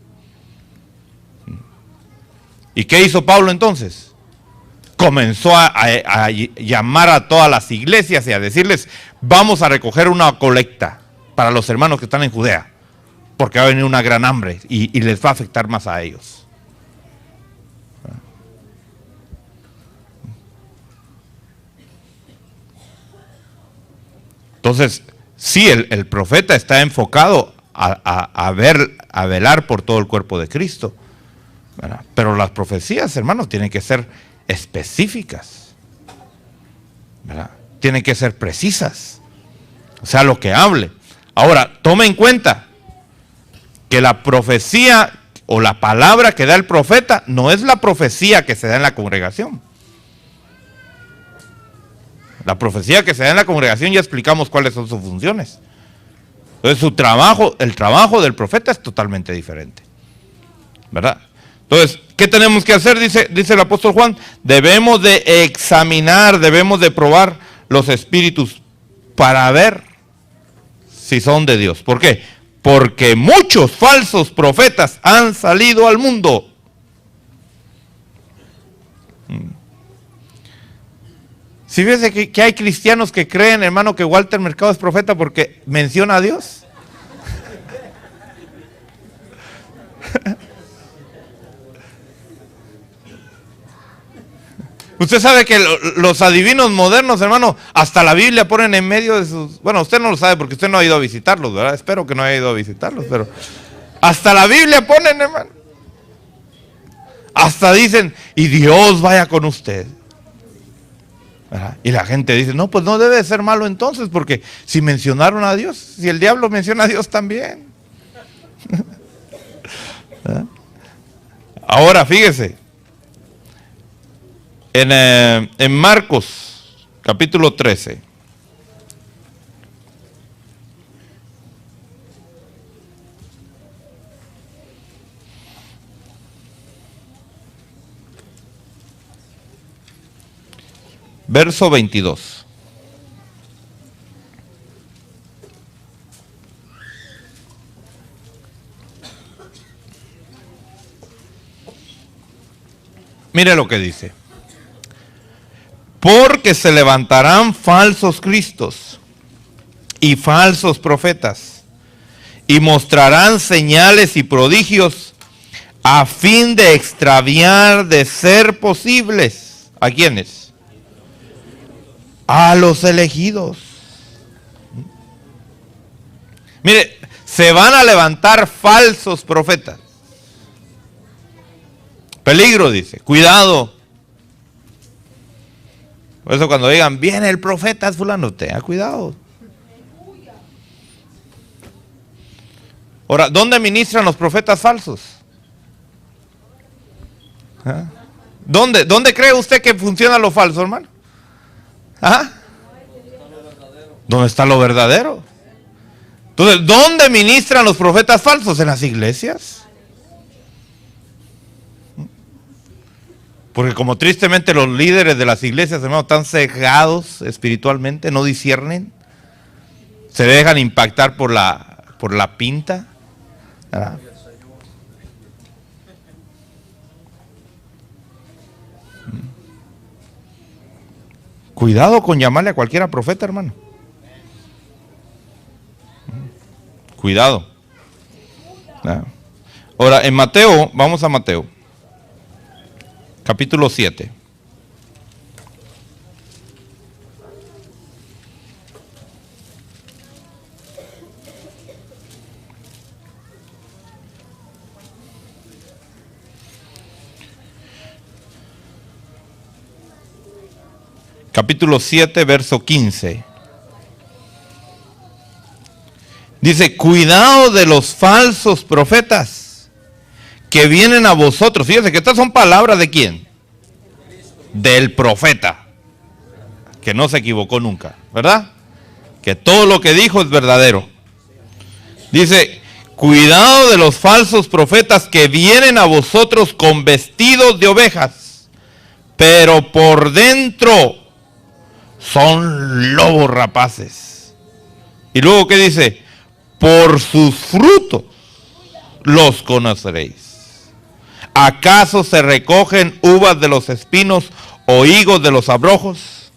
¿Y qué hizo Pablo entonces? Comenzó a llamar a todas las iglesias y a decirles, vamos a recoger una colecta para los hermanos que están en Judea, porque va a venir una gran hambre y les va a afectar más a ellos. Entonces, sí, el profeta está enfocado a velar por todo el cuerpo de Cristo, ¿verdad? Pero las profecías, hermanos, tienen que ser específicas, ¿verdad? Tienen que ser precisas, o sea, lo que hable. Ahora, tome en cuenta que la profecía o la palabra que da el profeta no es la profecía que se da en la congregación. La profecía que se da en la congregación ya explicamos cuáles son sus funciones. Entonces el trabajo del profeta es totalmente diferente, ¿verdad? Entonces, ¿qué tenemos que hacer? Dice el apóstol Juan, debemos de examinar, debemos de probar los espíritus para ver si son de Dios. ¿Por qué? Porque muchos falsos profetas han salido al mundo. Si ves que hay cristianos que creen, hermano, que Walter Mercado es profeta porque menciona a Dios. Usted sabe que los adivinos modernos, hermano, hasta la Biblia ponen en medio de sus... Bueno, usted no lo sabe porque usted no ha ido a visitarlos, ¿verdad? Espero que no haya ido a visitarlos, pero... Hasta la Biblia ponen, hermano. Hasta dicen, y Dios vaya con usted. ¿Verdad? Y la gente dice, no, pues no debe de ser malo entonces, porque si mencionaron a Dios, si el diablo menciona a Dios también. Ahora, fíjese, en Marcos, capítulo 13, verso 22. Mire lo que dice. Porque se levantarán falsos cristos y falsos profetas y mostrarán señales y prodigios a fin de extraviar de ser posibles. ¿A quiénes? A los elegidos. Mire, se van a levantar falsos profetas. Peligro, dice. Cuidado. Por eso cuando digan, viene el profeta fulano, tenga cuidado. Ahora, ¿dónde ministran los profetas falsos? ¿Ah? ¿Dónde cree usted que funciona lo falso, hermano? ¿Ah? ¿Dónde está lo verdadero? Entonces, ¿dónde ministran los profetas falsos? ¿En las iglesias? Porque como tristemente los líderes de las iglesias, hermano, están cegados espiritualmente, no disciernen, se dejan impactar por la pinta. ¿Verdad? Cuidado con llamarle a cualquiera profeta, hermano. Cuidado. ¿Verdad? Ahora, en Mateo, vamos a Mateo, capítulo 7. Capítulo 7, verso 15. Dice, cuidado de los falsos profetas que vienen a vosotros. Fíjense que estas son palabras ¿de quién? Del profeta, que no se equivocó nunca, ¿verdad? Que todo lo que dijo es verdadero. Dice, cuidado de los falsos profetas que vienen a vosotros con vestidos de ovejas, pero por dentro son lobos rapaces. Y luego, ¿qué dice? Por sus frutos los conoceréis. ¿Acaso se recogen uvas de los espinos o higos de los abrojos?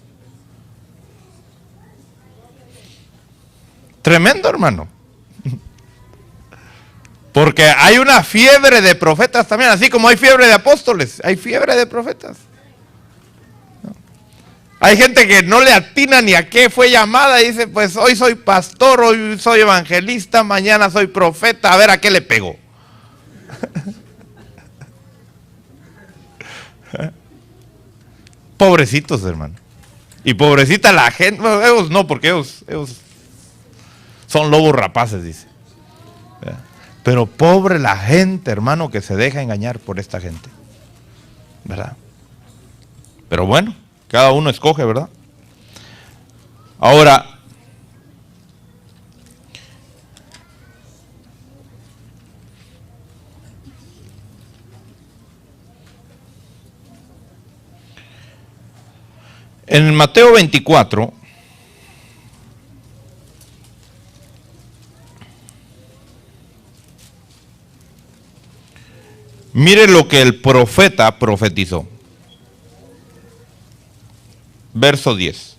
Tremendo, hermano. Porque hay una fiebre de profetas también, así como hay fiebre de apóstoles, hay fiebre de profetas. Hay gente que no le atina ni a qué fue llamada y dice, pues hoy soy pastor, hoy soy evangelista, mañana soy profeta, a ver a qué le pegó. Pobrecitos, hermano. Y pobrecita la gente, bueno, ellos no, porque ellos son lobos rapaces, dice. Pero pobre la gente, hermano, que se deja engañar por esta gente. ¿Verdad? Pero bueno. Cada uno escoge, ¿verdad? Ahora, en Mateo 24, mire lo que el profeta profetizó. Verso 10.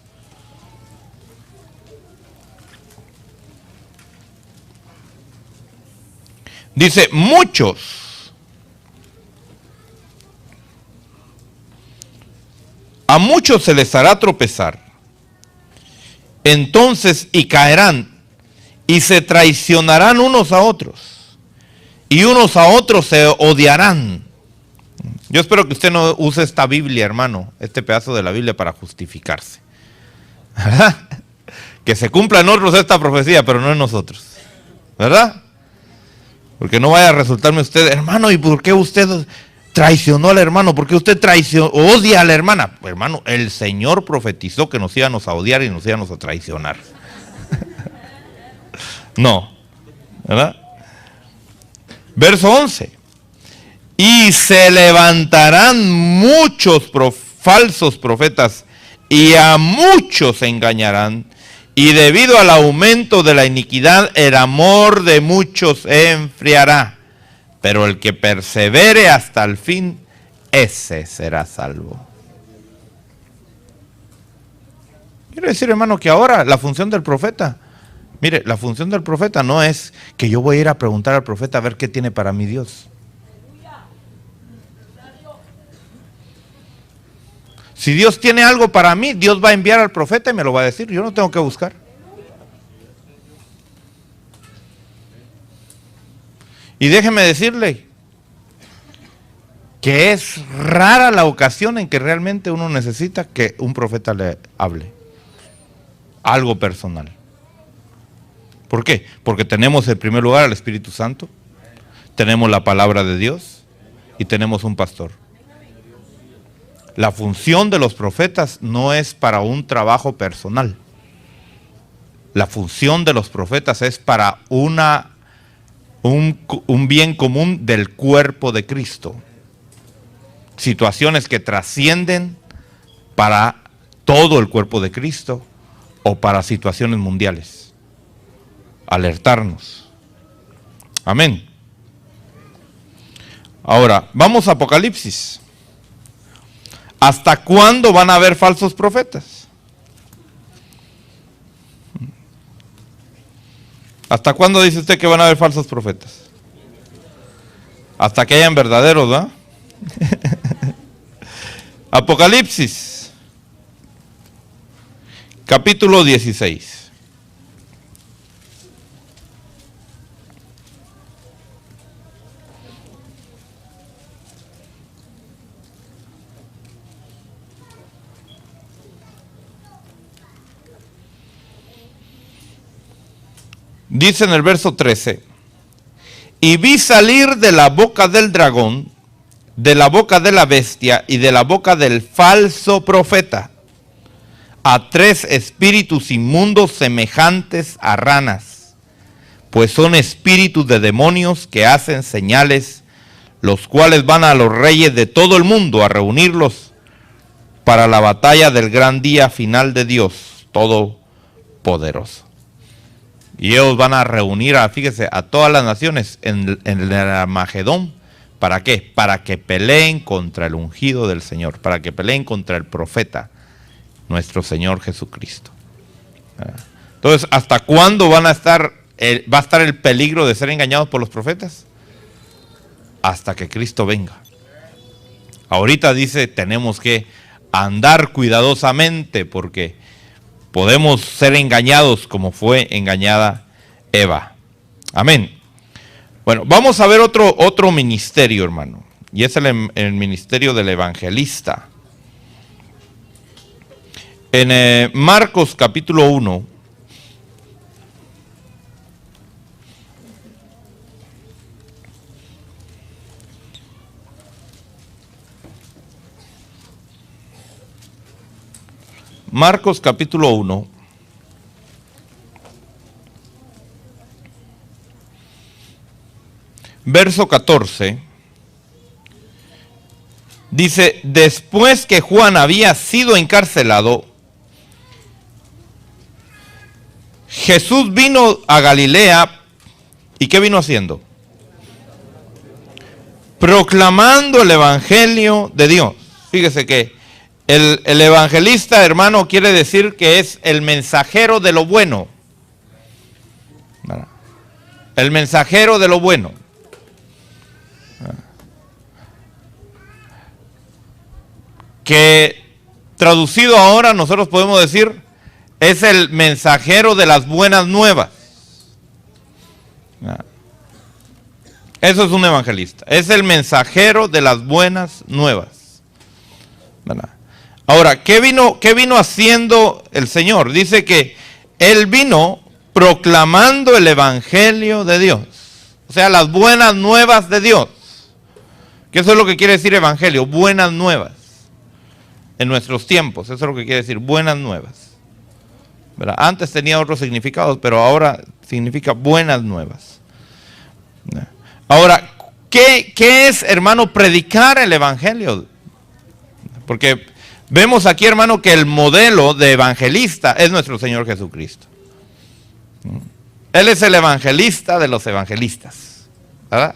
Dice, a muchos se les hará tropezar, entonces y caerán, y se traicionarán unos a otros, y unos a otros se odiarán. Yo espero que usted no use esta Biblia, hermano, este pedazo de la Biblia para justificarse. ¿Verdad? Que se cumpla en otros esta profecía, pero no en nosotros. ¿Verdad? Porque no vaya a resultarme usted, hermano, ¿y por qué usted traicionó al hermano? ¿Por qué usted odia a la hermana? Pues, hermano, el Señor profetizó que nos íbamos a odiar y nos íbamos a traicionar. No. ¿Verdad? Verso 11. Y se levantarán muchos falsos profetas y a muchos engañarán. Y debido al aumento de la iniquidad, el amor de muchos se enfriará. Pero el que persevere hasta el fin, ese será salvo. Quiero decir, hermano, que ahora la función del profeta, mire, la función del profeta no es que yo voy a ir a preguntar al profeta a ver qué tiene para mí Dios. Si Dios tiene algo para mí, Dios va a enviar al profeta y me lo va a decir. Yo no tengo que buscar. Y déjeme decirle que es rara la ocasión en que realmente uno necesita que un profeta le hable algo personal. ¿Por qué? Porque tenemos en primer lugar al Espíritu Santo, tenemos la palabra de Dios y tenemos un pastor. La función de los profetas no es para un trabajo personal. La función de los profetas es para un bien común del cuerpo de Cristo. Situaciones que trascienden para todo el cuerpo de Cristo o para situaciones mundiales. Alertarnos. Amén. Ahora, vamos a Apocalipsis. ¿Hasta cuándo van a haber falsos profetas? ¿Hasta cuándo dice usted que van a haber falsos profetas? Hasta que hayan verdaderos, ¿verdad? Apocalipsis, capítulo 16. Dice en el verso 13, y vi salir de la boca del dragón, de la boca de la bestia y de la boca del falso profeta, a 3 espíritus inmundos semejantes a ranas, pues son espíritus de demonios que hacen señales, los cuales van a los reyes de todo el mundo a reunirlos para la batalla del gran día final de Dios Todopoderoso. Y ellos van a reunir, fíjese, a todas las naciones en el Armagedón. ¿Para qué? Para que peleen contra el ungido del Señor, para que peleen contra el profeta, nuestro Señor Jesucristo. Entonces, ¿hasta cuándo va a estar el peligro de ser engañados por los profetas? Hasta que Cristo venga. Ahorita dice, tenemos que andar cuidadosamente porque podemos ser engañados como fue engañada Eva. Amén. Bueno, vamos a ver otro ministerio, hermano. Y es el ministerio del evangelista. En Marcos capítulo 1. Marcos capítulo 1. Verso 14. Dice, después que Juan había sido encarcelado, Jesús vino a Galilea. ¿Y qué vino haciendo? Proclamando el evangelio de Dios. Fíjese que el evangelista, hermano, quiere decir que es el mensajero de lo bueno. El mensajero de lo bueno. Que traducido ahora nosotros podemos decir es el mensajero de las buenas nuevas. Eso es un evangelista. Es el mensajero de las buenas nuevas. Ahora, ¿qué vino haciendo el Señor? Dice que Él vino proclamando el evangelio de Dios. O sea, las buenas nuevas de Dios. Que eso es lo que quiere decir evangelio, buenas nuevas. En nuestros tiempos, eso es lo que quiere decir, buenas nuevas. ¿Verdad? Antes tenía otros significados, pero ahora significa buenas nuevas. Ahora, ¿qué es, hermano, predicar el evangelio? Porque vemos aquí, hermano, que el modelo de evangelista es nuestro Señor Jesucristo. Él es el evangelista de los evangelistas, ¿verdad?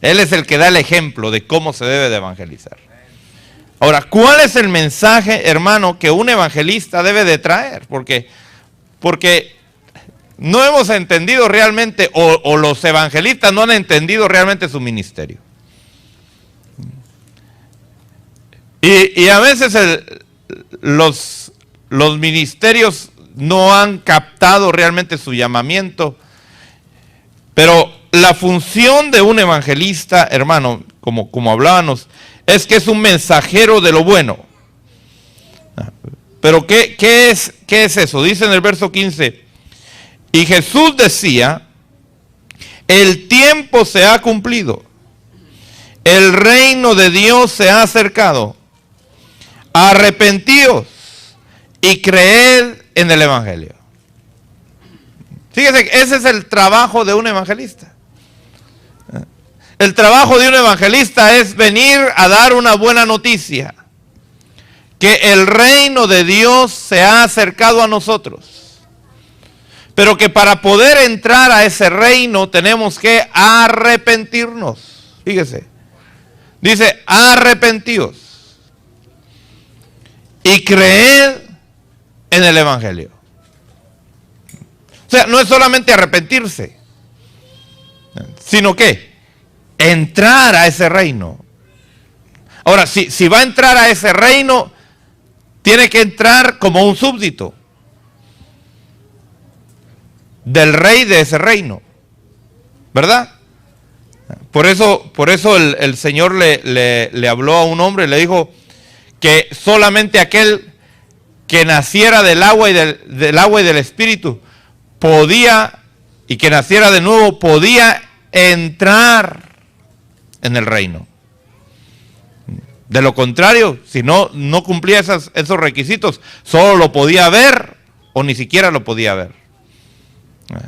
Él es el que da el ejemplo de cómo se debe de evangelizar. Ahora, ¿cuál es el mensaje, hermano, que un evangelista debe de traer? Porque no hemos entendido realmente, o los evangelistas no han entendido realmente su ministerio. Y a veces los ministerios no han captado realmente su llamamiento, pero la función de un evangelista, hermano, como hablábamos, es que es un mensajero de lo bueno. Pero ¿qué es eso? Dice en el verso 15, y Jesús decía, el tiempo se ha cumplido, el reino de Dios se ha acercado, arrepentíos y creed en el Evangelio. Fíjese, ese es el trabajo de un evangelista. El trabajo de un evangelista es venir a dar una buena noticia, que el reino de Dios se ha acercado a nosotros, pero que para poder entrar a ese reino tenemos que arrepentirnos. Fíjese, dice arrepentíos y creed en el Evangelio. O sea, no es solamente arrepentirse, sino que entrar a ese reino. Ahora, si va a entrar a ese reino, tiene que entrar como un súbdito del rey de ese reino, ¿verdad? Por eso el Señor le habló a un hombre y le dijo que solamente aquel que naciera del agua y del Espíritu podía, y que naciera de nuevo, podía entrar en el reino. De lo contrario, si no cumplía esos requisitos, solo lo podía ver o ni siquiera lo podía ver.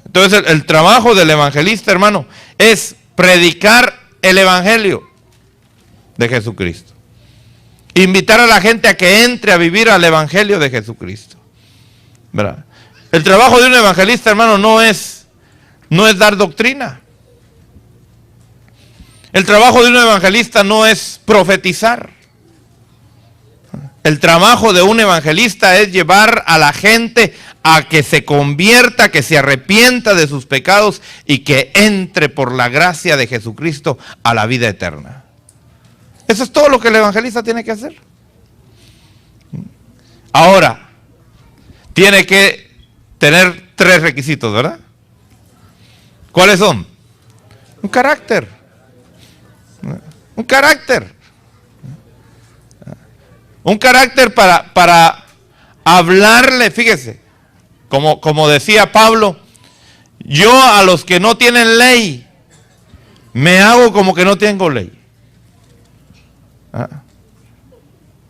Entonces el trabajo del evangelista, hermano, es predicar el evangelio de Jesucristo. Invitar a la gente a que entre a vivir al evangelio de Jesucristo, ¿verdad? El trabajo de un evangelista, hermano, no es dar doctrina. El trabajo de un evangelista no es profetizar. El trabajo de un evangelista es llevar a la gente a que se convierta, que se arrepienta de sus pecados y que entre por la gracia de Jesucristo a la vida eterna. Eso es todo lo que el evangelista tiene que hacer. Ahora, tiene que tener 3 requisitos, ¿verdad? ¿Cuáles son? Un carácter. Un carácter. Un carácter para hablarle, fíjese, como decía Pablo, yo a los que no tienen ley, me hago como que no tengo ley.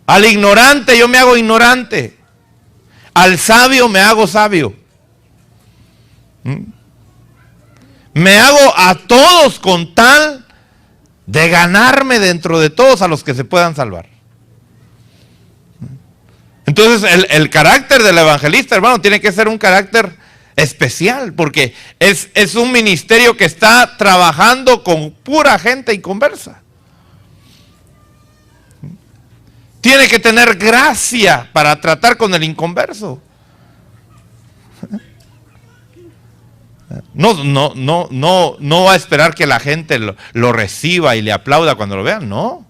Al ignorante yo me hago ignorante. Al sabio me hago sabio. Me hago a todos con tal de ganarme dentro de todos a los que se puedan salvar. Entonces el carácter del evangelista, hermano, tiene que ser un carácter especial, porque es un ministerio que está trabajando con pura gente inconversa. Tiene que tener gracia para tratar con el inconverso. No va a esperar que la gente lo reciba y le aplauda cuando lo vean, no.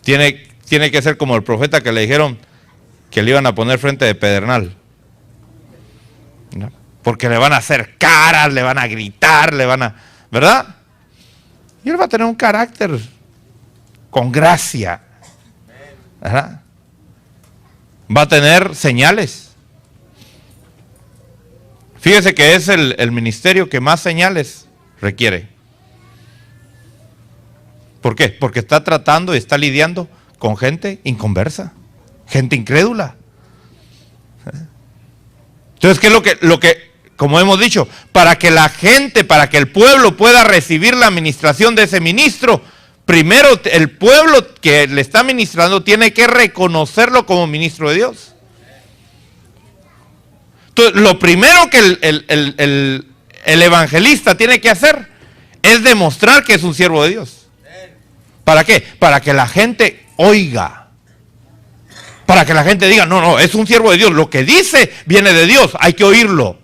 Tiene que ser como el profeta que le dijeron que le iban a poner frente de pedernal, ¿no? Porque le van a hacer caras, le van a gritar, ¿verdad? Y él va a tener un carácter con gracia, ¿verdad? Va a tener señales. Fíjese que es el ministerio que más señales requiere. ¿Por qué? Porque está tratando y está lidiando con gente inconversa, gente incrédula. Entonces, ¿qué es lo que, como hemos dicho, para que la gente, para que el pueblo pueda recibir la administración de ese ministro, primero el pueblo que le está ministrando tiene que reconocerlo como ministro de Dios. Entonces, lo primero que el evangelista tiene que hacer es demostrar que es un siervo de Dios. ¿Para qué? Para que la gente oiga. Para que la gente diga, no, es un siervo de Dios. Lo que dice viene de Dios, hay que oírlo.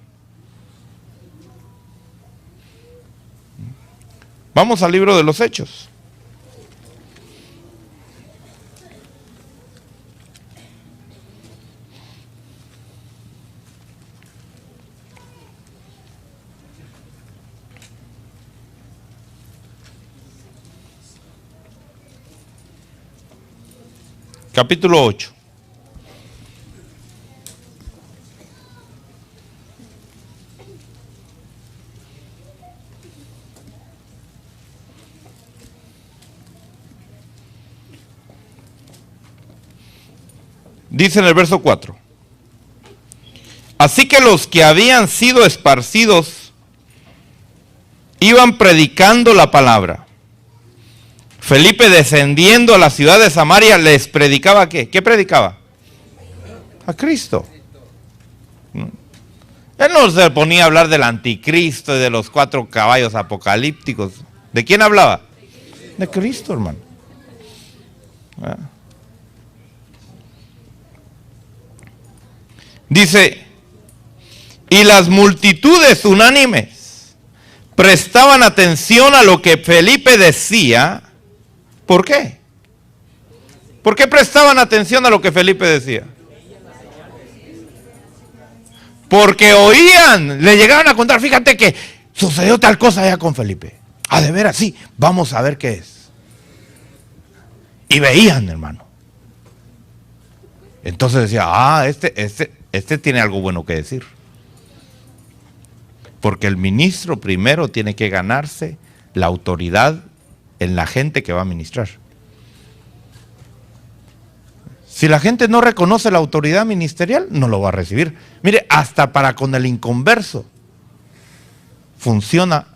Vamos al libro de los Hechos. capítulo 8. Dice en el verso 4. Así que los que habían sido esparcidos iban predicando la palabra. Felipe, descendiendo a la ciudad de Samaria, les predicaba ¿qué? ¿Qué predicaba? A Cristo. Él no se ponía a hablar del anticristo y de los 4 caballos apocalípticos. ¿De quién hablaba? De Cristo, hermano. Dice, y las multitudes unánimes prestaban atención a lo que Felipe decía. ¿Por qué? ¿Por qué prestaban atención a lo que Felipe decía? Porque oían, le llegaban a contar, fíjate que sucedió tal cosa allá con Felipe. Ah, de veras, sí, vamos a ver qué es. Y veían, hermano. Entonces decía, este tiene algo bueno que decir. Porque el ministro primero tiene que ganarse la autoridad en la gente que va a ministrar. Si la gente no reconoce la autoridad ministerial, no lo va a recibir. Mire, hasta para con el inconverso funciona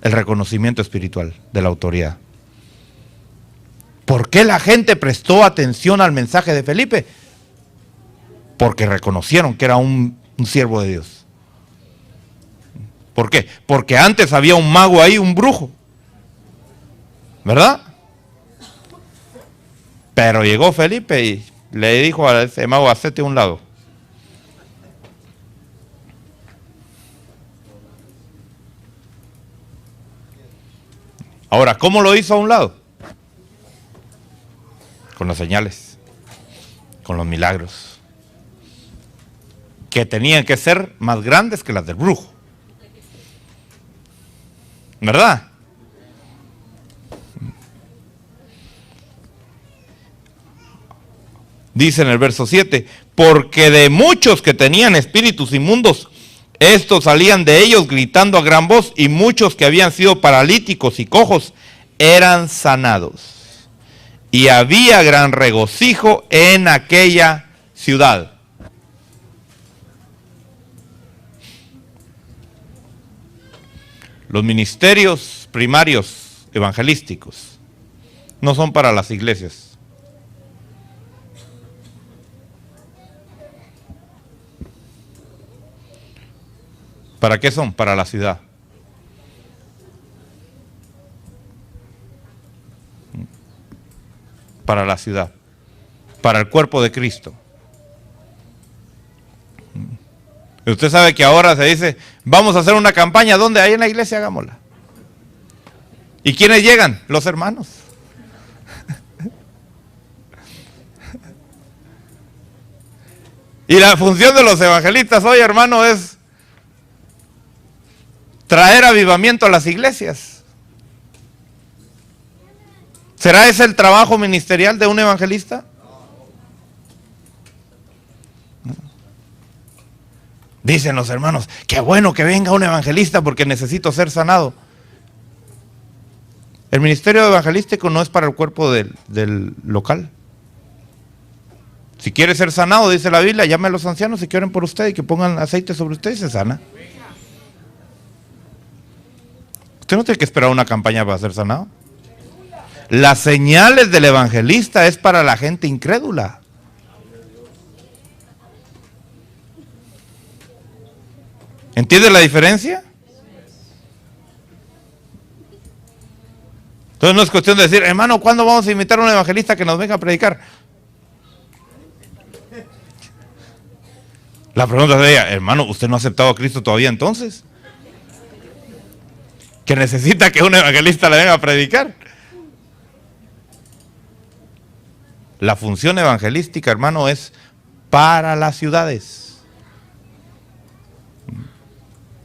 el reconocimiento espiritual de la autoridad. ¿Por qué la gente prestó atención al mensaje de Felipe? Porque reconocieron que era un siervo de Dios. ¿Por qué? Porque antes había un mago ahí, un brujo. ¿Verdad? Pero llegó Felipe y le dijo a ese mago, hacete a un lado. Ahora, ¿cómo lo hizo a un lado? Con las señales, con los milagros, que tenían que ser más grandes que las del brujo. ¿Verdad? Dice en el verso 7, porque de muchos que tenían espíritus inmundos, estos salían de ellos gritando a gran voz, y muchos que habían sido paralíticos y cojos eran sanados. Y había gran regocijo en aquella ciudad. Los ministerios primarios evangelísticos no son para las iglesias. ¿Para qué son? Para la ciudad. Para la ciudad. Para el cuerpo de Cristo. Y usted sabe que ahora se dice, vamos a hacer una campaña, ¿dónde? Ahí en la iglesia, hagámosla. ¿Y quiénes llegan? Los hermanos. Y la función de los evangelistas hoy, hermano, es traer avivamiento a las iglesias. ¿Será ese el trabajo ministerial de un evangelista? Dicen los hermanos, qué bueno que venga un evangelista porque necesito ser sanado. El ministerio evangelístico no es para el cuerpo del local. Si quiere ser sanado, dice la Biblia, llame a los ancianos y que oren por usted y que pongan aceite sobre usted y se sana. Usted no tiene que esperar una campaña para ser sanado. Las señales del evangelista es para la gente incrédula. ¿Entiende la diferencia? Entonces no es cuestión de decir, hermano, ¿cuándo vamos a invitar a un evangelista que nos venga a predicar? La pregunta es de ella, hermano, ¿usted no ha aceptado a Cristo todavía entonces? Que necesita que un evangelista le venga a predicar. La función evangelística, hermano, es para las ciudades.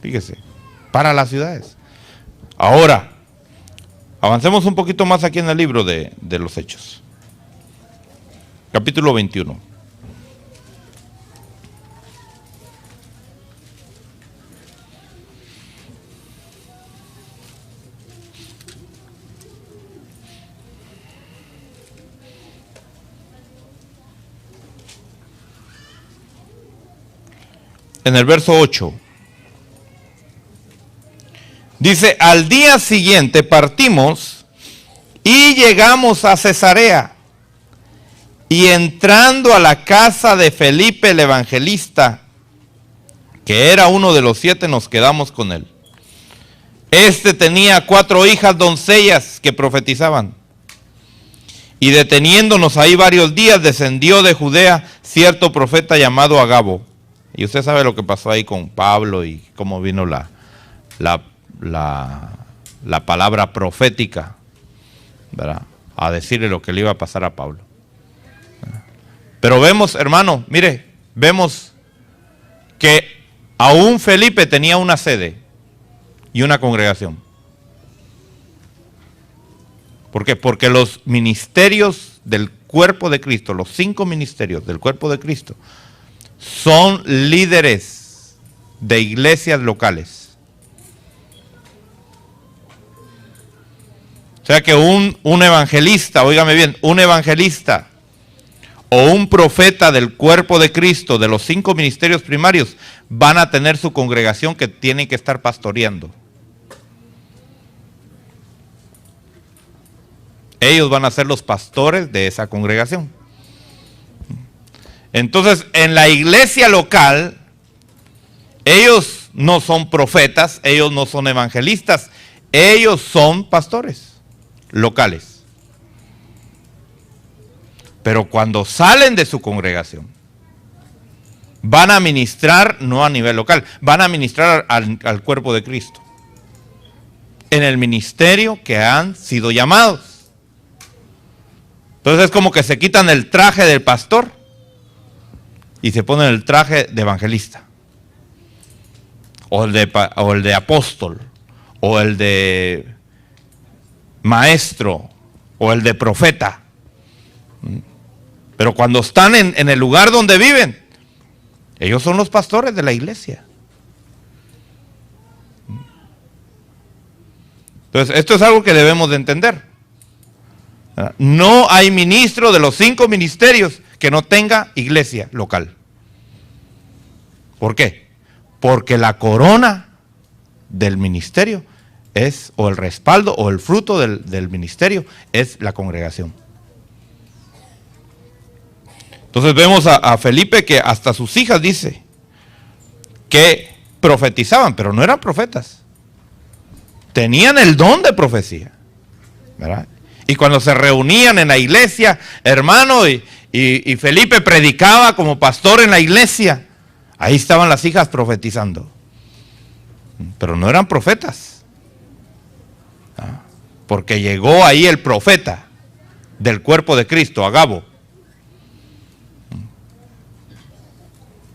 Fíjese, para las ciudades. Ahora, avancemos un poquito más aquí en el libro de los Hechos. capítulo 21. En el verso 8. Dice, al día siguiente partimos y llegamos a Cesarea. Y entrando a la casa de Felipe el evangelista, que era uno de los 7, nos quedamos con él. Este tenía 4 hijas doncellas que profetizaban. Y deteniéndonos ahí varios días, descendió de Judea cierto profeta llamado Agabo. Y usted sabe lo que pasó ahí con Pablo y cómo vino la palabra profética, ¿verdad?, a decirle lo que le iba a pasar a Pablo. Pero vemos, hermano, mire, vemos que aún Felipe tenía una sede y una congregación. ¿Por qué? Porque los ministerios del cuerpo de Cristo, los 5 ministerios del cuerpo de Cristo, son líderes de iglesias locales. O sea que un evangelista, óigame bien, un evangelista o un profeta del cuerpo de Cristo, de los 5 ministerios primarios, van a tener su congregación que tienen que estar pastoreando. Ellos van a ser los pastores de esa congregación. Entonces, en la iglesia local, ellos no son profetas, ellos no son evangelistas, ellos son pastores locales. Pero cuando salen de su congregación, van a ministrar no a nivel local, van a ministrar al cuerpo de Cristo, en el ministerio que han sido llamados. Entonces es como que se quitan el traje del pastor y se ponen el traje de evangelista, o el de apóstol, o el de maestro, o el de profeta. Pero cuando están en el lugar donde viven, ellos son los pastores de la iglesia. Entonces, esto es algo que debemos de entender. No hay ministro de los 5 ministerios que no tenga iglesia local. ¿Por qué? Porque la corona del ministerio es, o el respaldo, o el fruto del ministerio, es la congregación. Entonces vemos a Felipe que hasta sus hijas dice que profetizaban, pero no eran profetas. Tenían el don de profecía, ¿verdad? Y cuando se reunían en la iglesia, hermano, y Felipe predicaba como pastor en la iglesia, ahí estaban las hijas profetizando. Pero no eran profetas. Porque llegó ahí el profeta del cuerpo de Cristo, Agabo.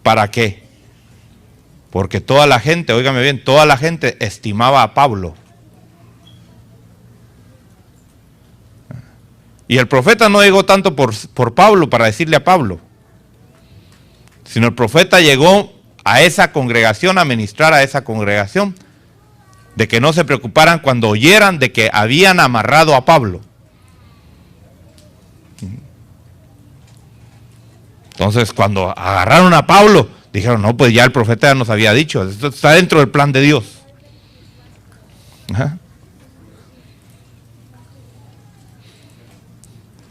¿Para qué? Porque toda la gente, óigame bien, toda la gente estimaba a Pablo. Y el profeta no llegó tanto por Pablo para decirle a Pablo, sino el profeta llegó a esa congregación, a ministrar a esa congregación, de que no se preocuparan cuando oyeran de que habían amarrado a Pablo. Entonces, cuando agarraron a Pablo, dijeron, no, pues ya el profeta ya nos había dicho, esto está dentro del plan de Dios. Ajá.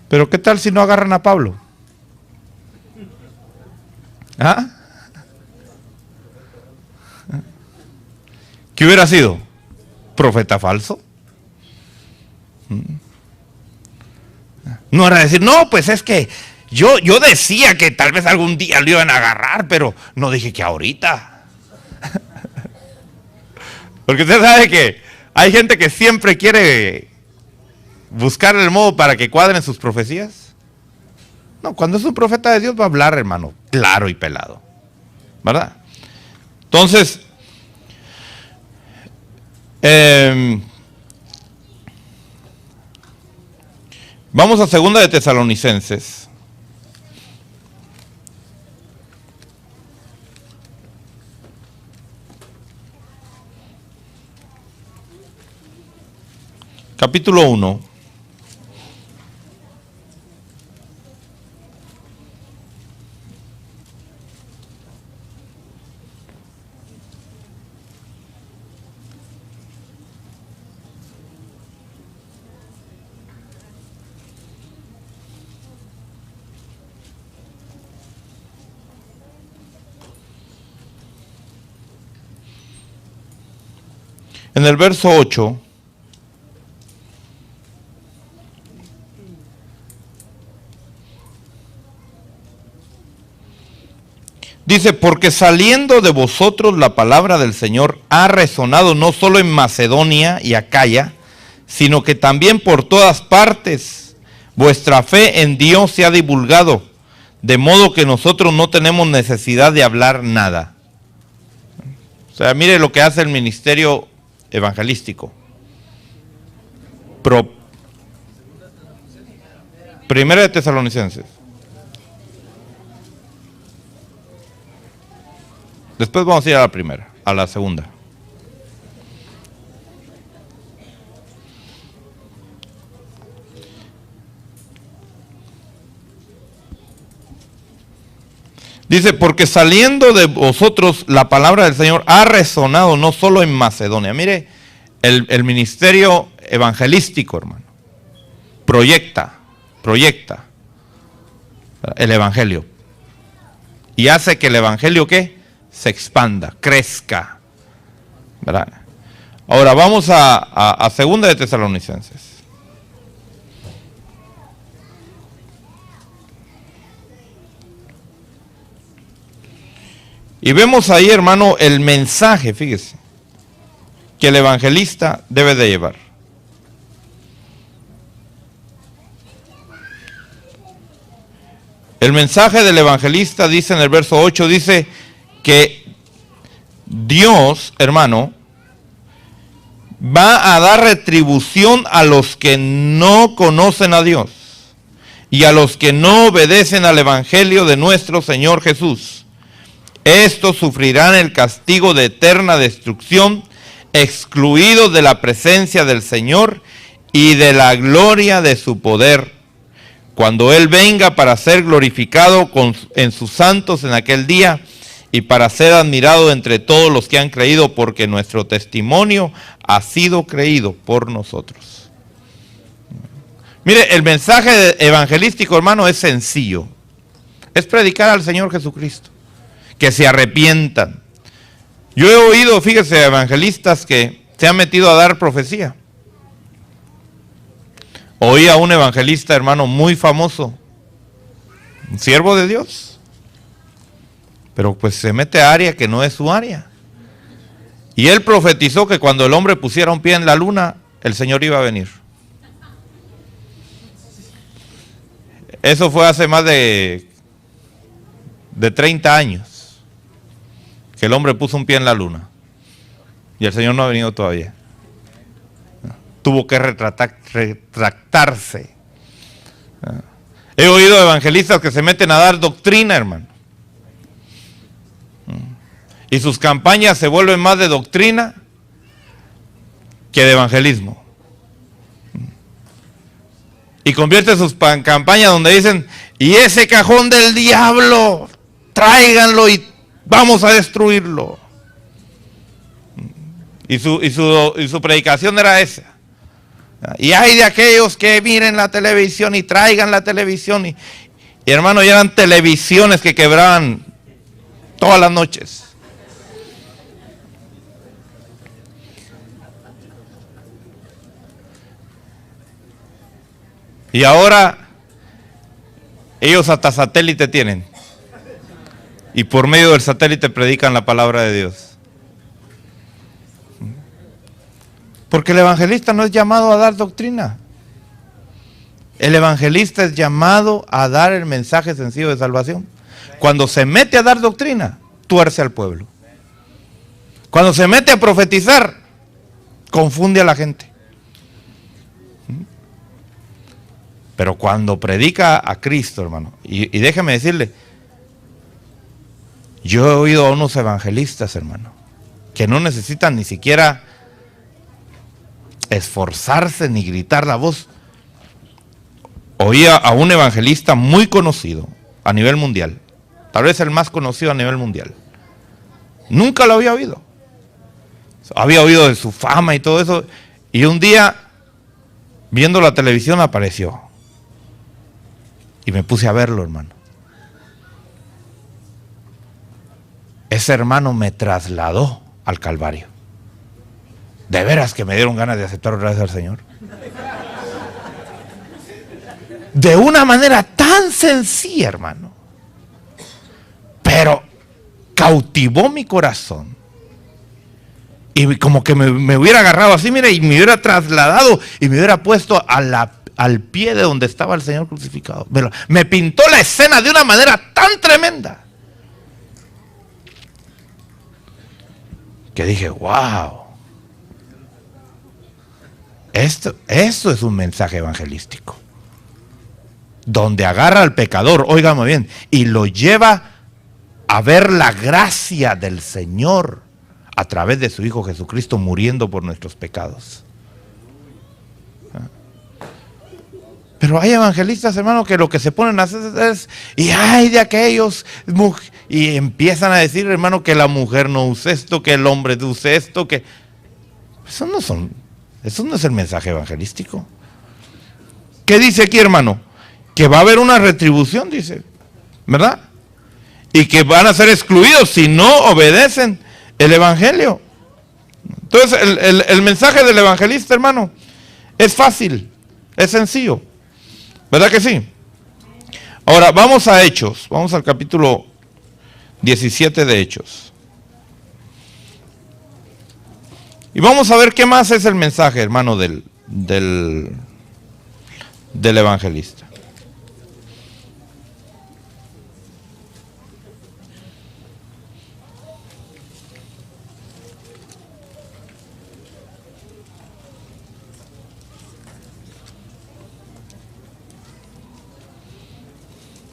Pero ¿qué tal si no agarran a Pablo? ¿Ah? ¿Qué hubiera sido? ¿Profeta falso? No era decir, no, pues es que yo decía que tal vez algún día lo iban a agarrar, pero no dije que ahorita. Porque usted sabe que hay gente que siempre quiere buscar el modo para que cuadren sus profecías. No, cuando es un profeta de Dios va a hablar, hermano, claro y pelado, ¿verdad? Entonces, vamos a 2 de Tesalonicenses, capítulo 1. En el verso 8, dice, porque saliendo de vosotros la palabra del Señor ha resonado no solo en Macedonia y Acaya, sino que también por todas partes vuestra fe en Dios se ha divulgado, de modo que nosotros no tenemos necesidad de hablar nada. O sea, mire lo que hace el ministerio evangelístico. Primera de Tesalonicenses. Después vamos a ir a la primera, a la segunda. Dice, porque saliendo de vosotros la palabra del Señor ha resonado no solo en Macedonia. Mire, el ministerio evangelístico, hermano, proyecta el evangelio. Y hace que el evangelio, ¿qué? Se expanda, crezca. ¿Verdad? Ahora vamos a segunda de Tesalonicenses. Y vemos ahí, hermano, el mensaje, fíjese, que el evangelista debe de llevar. El mensaje del evangelista dice en el verso 8, dice que Dios, hermano, va a dar retribución a los que no conocen a Dios y a los que no obedecen al evangelio de nuestro Señor Jesús. Estos sufrirán el castigo de eterna destrucción, excluidos de la presencia del Señor y de la gloria de su poder, cuando Él venga para ser glorificado en sus santos en aquel día y para ser admirado entre todos los que han creído, porque nuestro testimonio ha sido creído por nosotros. Mire, el mensaje evangelístico, hermano, es sencillo. Es predicar al Señor Jesucristo. Que se arrepientan. Yo he oído, fíjese, evangelistas que se han metido a dar profecía. Oí a un evangelista, hermano, muy famoso, un siervo de Dios, pero pues se mete a área que no es su área. Y él profetizó que cuando el hombre pusiera un pie en la luna, el Señor iba a venir. Eso fue hace más de 30 años. Que el hombre puso un pie en la luna y el Señor no ha venido todavía. Tuvo que retractarse. He oído evangelistas que se meten a dar doctrina, hermano. Y sus campañas se vuelven más de doctrina que de evangelismo. Y convierte sus campañas donde dicen, y ese cajón del diablo, tráiganlo y vamos a destruirlo. Y su predicación era esa. Y hay de aquellos que miren la televisión y traigan la televisión. Y hermano, ya eran televisiones que quebraban todas las noches. Y ahora ellos hasta satélite tienen. Y por medio del satélite predican la palabra de Dios. Porque el evangelista no es llamado a dar doctrina. El evangelista es llamado a dar el mensaje sencillo de salvación. Cuando se mete a dar doctrina, tuerce al pueblo. Cuando se mete a profetizar, confunde a la gente. Pero cuando predica a Cristo, hermano, y déjeme decirle, yo he oído a unos evangelistas, hermano, que no necesitan ni siquiera esforzarse ni gritar la voz. Oía a un evangelista muy conocido a nivel mundial, tal vez el más conocido a nivel mundial. Nunca lo había oído. Había oído de su fama y todo eso, y un día, viendo la televisión, apareció. Y me puse a verlo, hermano. Ese hermano me trasladó al Calvario. De veras que me dieron ganas de aceptar otra vez al Señor. De una manera tan sencilla, hermano. Pero cautivó mi corazón. Y como que me hubiera agarrado así, mire, y me hubiera trasladado y me hubiera puesto al pie de donde estaba el Señor crucificado. Me pintó la escena de una manera tan tremenda que dije, wow, esto es un mensaje evangelístico, donde agarra al pecador, óigame bien, y lo lleva a ver la gracia del Señor a través de su Hijo Jesucristo muriendo por nuestros pecados. Pero hay evangelistas, hermano, que lo que se ponen a hacer es, y hay de aquellos, y empiezan a decir, hermano, que la mujer no use esto, que el hombre no use esto, que eso no es el mensaje evangelístico. ¿Qué dice aquí, hermano? Que va a haber una retribución, dice, ¿verdad? Y que van a ser excluidos si no obedecen el evangelio. Entonces el mensaje del evangelista, hermano, es fácil, es sencillo, ¿verdad que sí? Ahora vamos a Hechos, vamos al capítulo 17 de Hechos. Y vamos a ver qué más es el mensaje, hermano, del evangelista.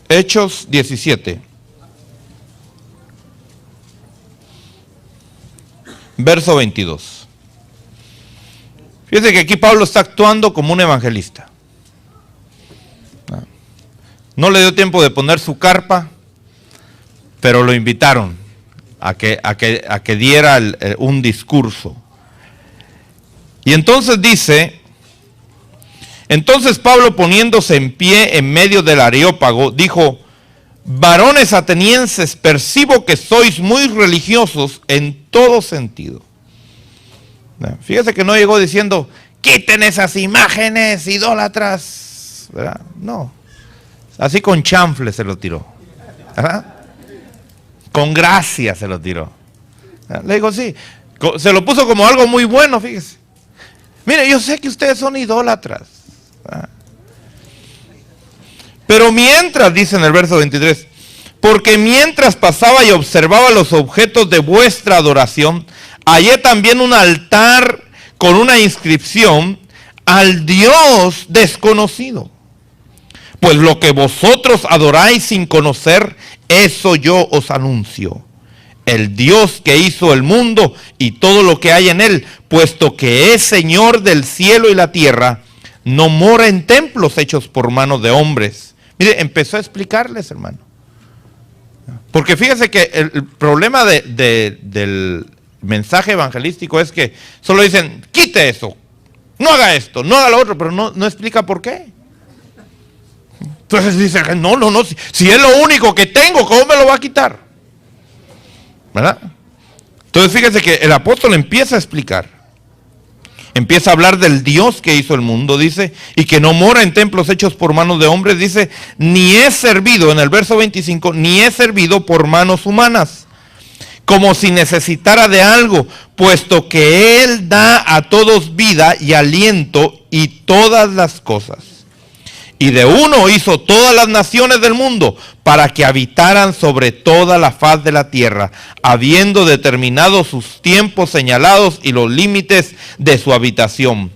Hechos 17, verso 22. Fíjense que aquí Pablo está actuando como un evangelista. No le dio tiempo de poner su carpa, pero lo invitaron a que diera un discurso. Y entonces dice... Entonces Pablo, poniéndose en pie en medio del Areópago, dijo: varones atenienses, percibo que sois muy religiosos en todo sentido. Fíjese que no llegó diciendo, quiten esas imágenes idólatras, ¿verdad? No, así con chanfle se lo tiró, ¿verdad? Con gracia se lo tiró. Le digo, sí, se lo puso como algo muy bueno, fíjese. Mire, yo sé que ustedes son idólatras. Pero mientras, dice en el verso 23, porque mientras pasaba y observaba los objetos de vuestra adoración, hallé también un altar con una inscripción: al Dios desconocido. Pues lo que vosotros adoráis sin conocer, eso yo os anuncio. El Dios que hizo el mundo y todo lo que hay en él, puesto que es Señor del cielo y la tierra, no mora en templos hechos por manos de hombres. Mire, empezó a explicarles, hermano. Porque fíjese que el problema del mensaje evangelístico es que solo dicen, quite eso, no haga esto, no haga lo otro, pero no explica por qué. Entonces dicen, no, si es lo único que tengo, ¿cómo me lo va a quitar? ¿Verdad? Entonces fíjese que el apóstol empieza a explicar. Empieza a hablar del Dios que hizo el mundo, dice, y que no mora en templos hechos por manos de hombres, dice, ni es servido, en el verso 25, ni es servido por manos humanas, como si necesitara de algo, puesto que Él da a todos vida y aliento y todas las cosas. Y de uno hizo todas las naciones del mundo para que habitaran sobre toda la faz de la tierra, habiendo determinado sus tiempos señalados y los límites de su habitación,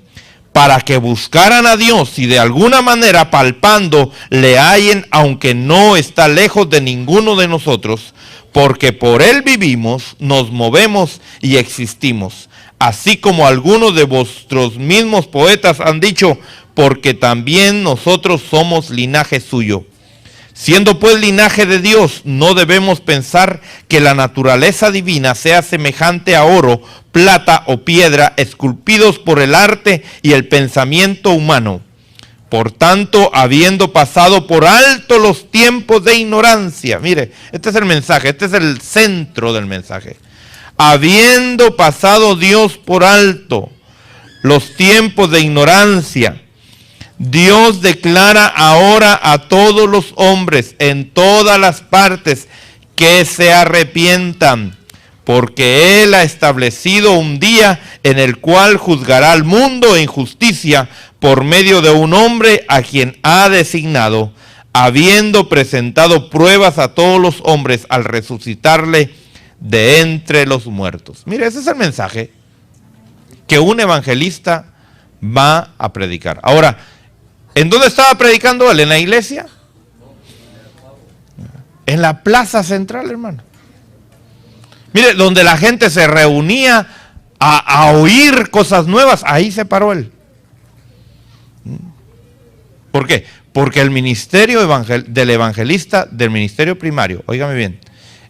para que buscaran a Dios y de alguna manera palpando le hallen, aunque no está lejos de ninguno de nosotros, porque por él vivimos, nos movemos y existimos. Así como algunos de vuestros mismos poetas han dicho, porque también nosotros somos linaje suyo. Siendo pues linaje de Dios, no debemos pensar que la naturaleza divina sea semejante a oro, plata o piedra, esculpidos por el arte y el pensamiento humano. Por tanto, habiendo pasado por alto los tiempos de ignorancia, mire, este es el mensaje, este es el centro del mensaje. Habiendo pasado Dios por alto los tiempos de ignorancia, Dios declara ahora a todos los hombres en todas las partes que se arrepientan, porque Él ha establecido un día en el cual juzgará al mundo en justicia por medio de un hombre a quien ha designado, habiendo presentado pruebas a todos los hombres al resucitarle de entre los muertos. Mire, ese es el mensaje que un evangelista va a predicar. Ahora, ¿en dónde estaba predicando él? ¿En la iglesia? En la plaza central, hermano. Mire, donde la gente se reunía a oír cosas nuevas, ahí se paró él. ¿Por qué? Porque el ministerio del evangelista, del ministerio primario, óigame bien,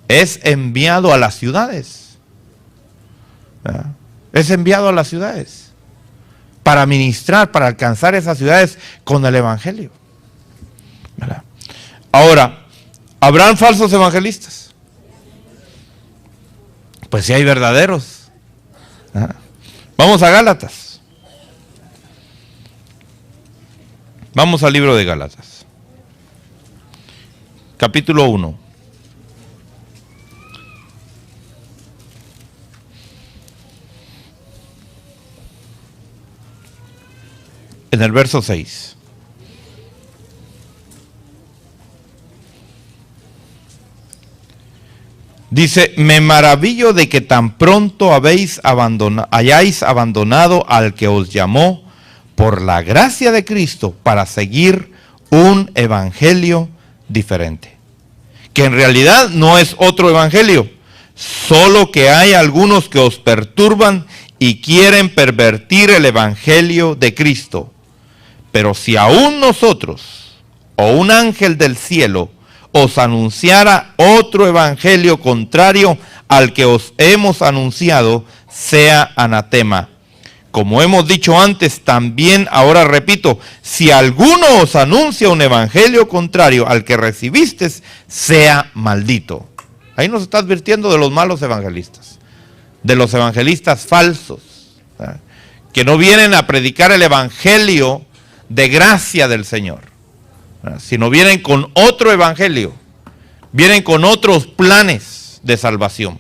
es enviado a las ciudades. ¿Verdad? Es enviado a las ciudades para ministrar, para alcanzar esas ciudades con el evangelio. ¿Verdad? Ahora, ¿habrán falsos evangelistas? Pues sí hay verdaderos. ¿Verdad? Vamos a Gálatas. Vamos al libro de Gálatas. Capítulo 1. En el verso 6. Dice, me maravillo de que tan pronto hayáis abandonado al que os llamó por la gracia de Cristo para seguir un evangelio diferente. Que en realidad no es otro evangelio, solo que hay algunos que os perturban y quieren pervertir el evangelio de Cristo. Pero si aún nosotros o un ángel del cielo os anunciara otro evangelio contrario al que os hemos anunciado, sea anatema. Como hemos dicho antes, también ahora repito, si alguno os anuncia un evangelio contrario al que recibisteis, sea maldito. Ahí nos está advirtiendo de los malos evangelistas, de los evangelistas falsos, ¿verdad? Que no vienen a predicar el evangelio de gracia del Señor, ¿verdad? Sino vienen con otro evangelio, vienen con otros planes de salvación,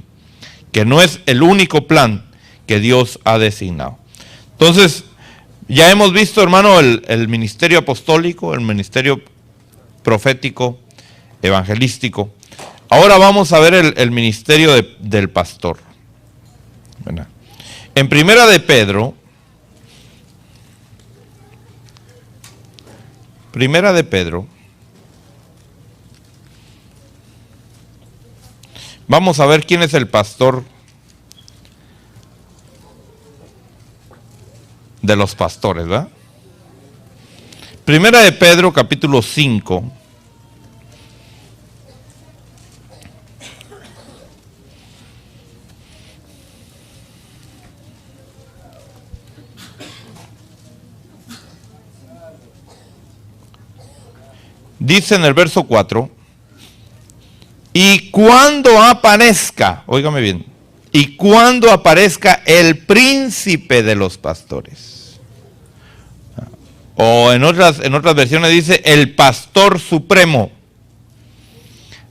que no es el único plan que Dios ha designado. Entonces, ya hemos visto, hermano, el ministerio apostólico, el ministerio profético, evangelístico. Ahora vamos a ver el ministerio del pastor. ¿Verdad? En Primera de Pedro, vamos a ver quién es el pastor de los pastores, ¿verdad? Primera de Pedro, capítulo 5. Dice en el verso 4, y cuando aparezca, óigame bien, y cuando aparezca el príncipe de los pastores. O en otras versiones dice, el pastor supremo,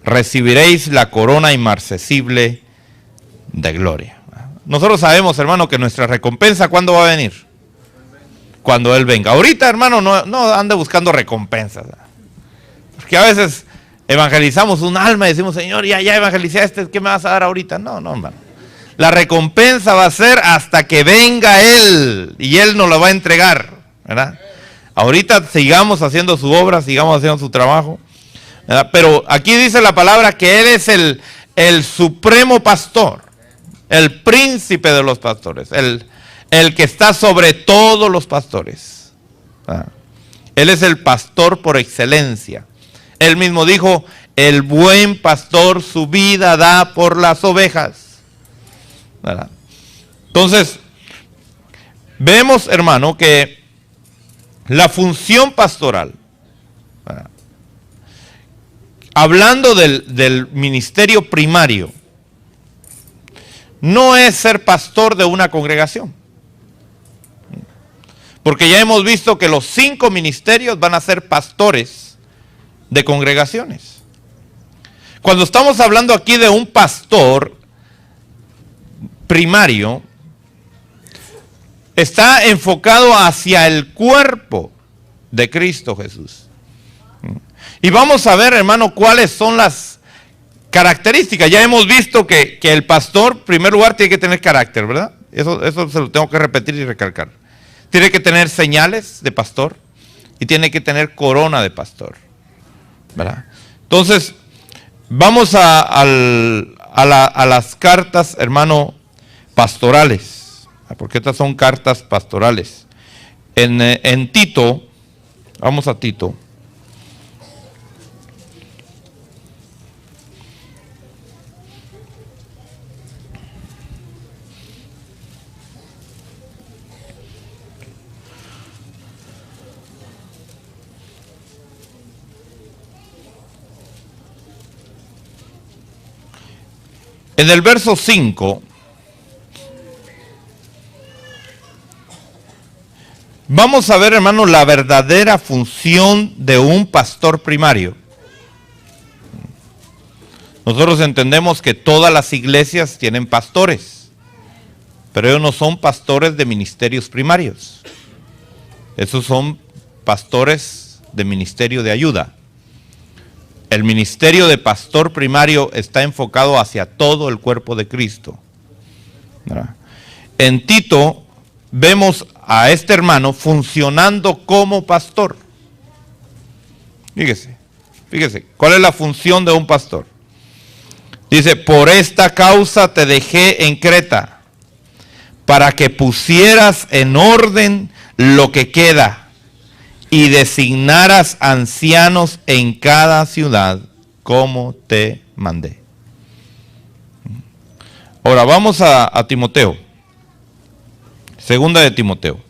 recibiréis la corona inmarcesible de gloria. Nosotros sabemos, hermano, que nuestra recompensa, ¿cuándo va a venir? Cuando Él venga. Ahorita, hermano, no ande buscando recompensas. Porque a veces evangelizamos un alma y decimos, Señor, ya evangelicé a este, ¿qué me vas a dar ahorita? No, hermano. La recompensa va a ser hasta que venga Él y Él nos lo va a entregar, ¿verdad? Ahorita sigamos haciendo su obra, sigamos haciendo su trabajo, ¿verdad? Pero aquí dice la palabra que Él es el el supremo pastor, el príncipe de los pastores, el que está sobre todos los pastores. Él es el pastor por excelencia. Él mismo dijo, el buen pastor su vida da por las ovejas. ¿Verdad? Entonces, vemos, hermano, que la función pastoral, ¿verdad?, hablando del ministerio primario, no es ser pastor de una congregación. Porque ya hemos visto que los 5 ministerios van a ser pastores de congregaciones. Cuando estamos hablando aquí de un pastor primario, está enfocado hacia el cuerpo de Cristo Jesús. Y vamos a ver, hermano, cuáles son las características. Ya hemos visto que el pastor, en primer lugar, tiene que tener carácter, ¿verdad? Eso se lo tengo que repetir y recalcar. Tiene que tener señales de pastor y tiene que tener corona de pastor, ¿verdad? Entonces, vamos a las cartas, hermano, pastorales, porque estas son cartas pastorales. En Tito, vamos a Tito. En el verso 5, vamos a ver, hermano, la verdadera función de un pastor primario. Nosotros entendemos que todas las iglesias tienen pastores, pero ellos no son pastores de ministerios primarios. Esos son pastores de ministerio de ayuda. El ministerio de pastor primario está enfocado hacia todo el cuerpo de Cristo. ¿Verdad? En Tito vemos a este hermano funcionando como pastor. Fíjese, ¿cuál es la función de un pastor? Dice, por esta causa te dejé en Creta, para que pusieras en orden lo que queda y designaras ancianos en cada ciudad, como te mandé. Ahora vamos a Timoteo. Segunda de Timoteo.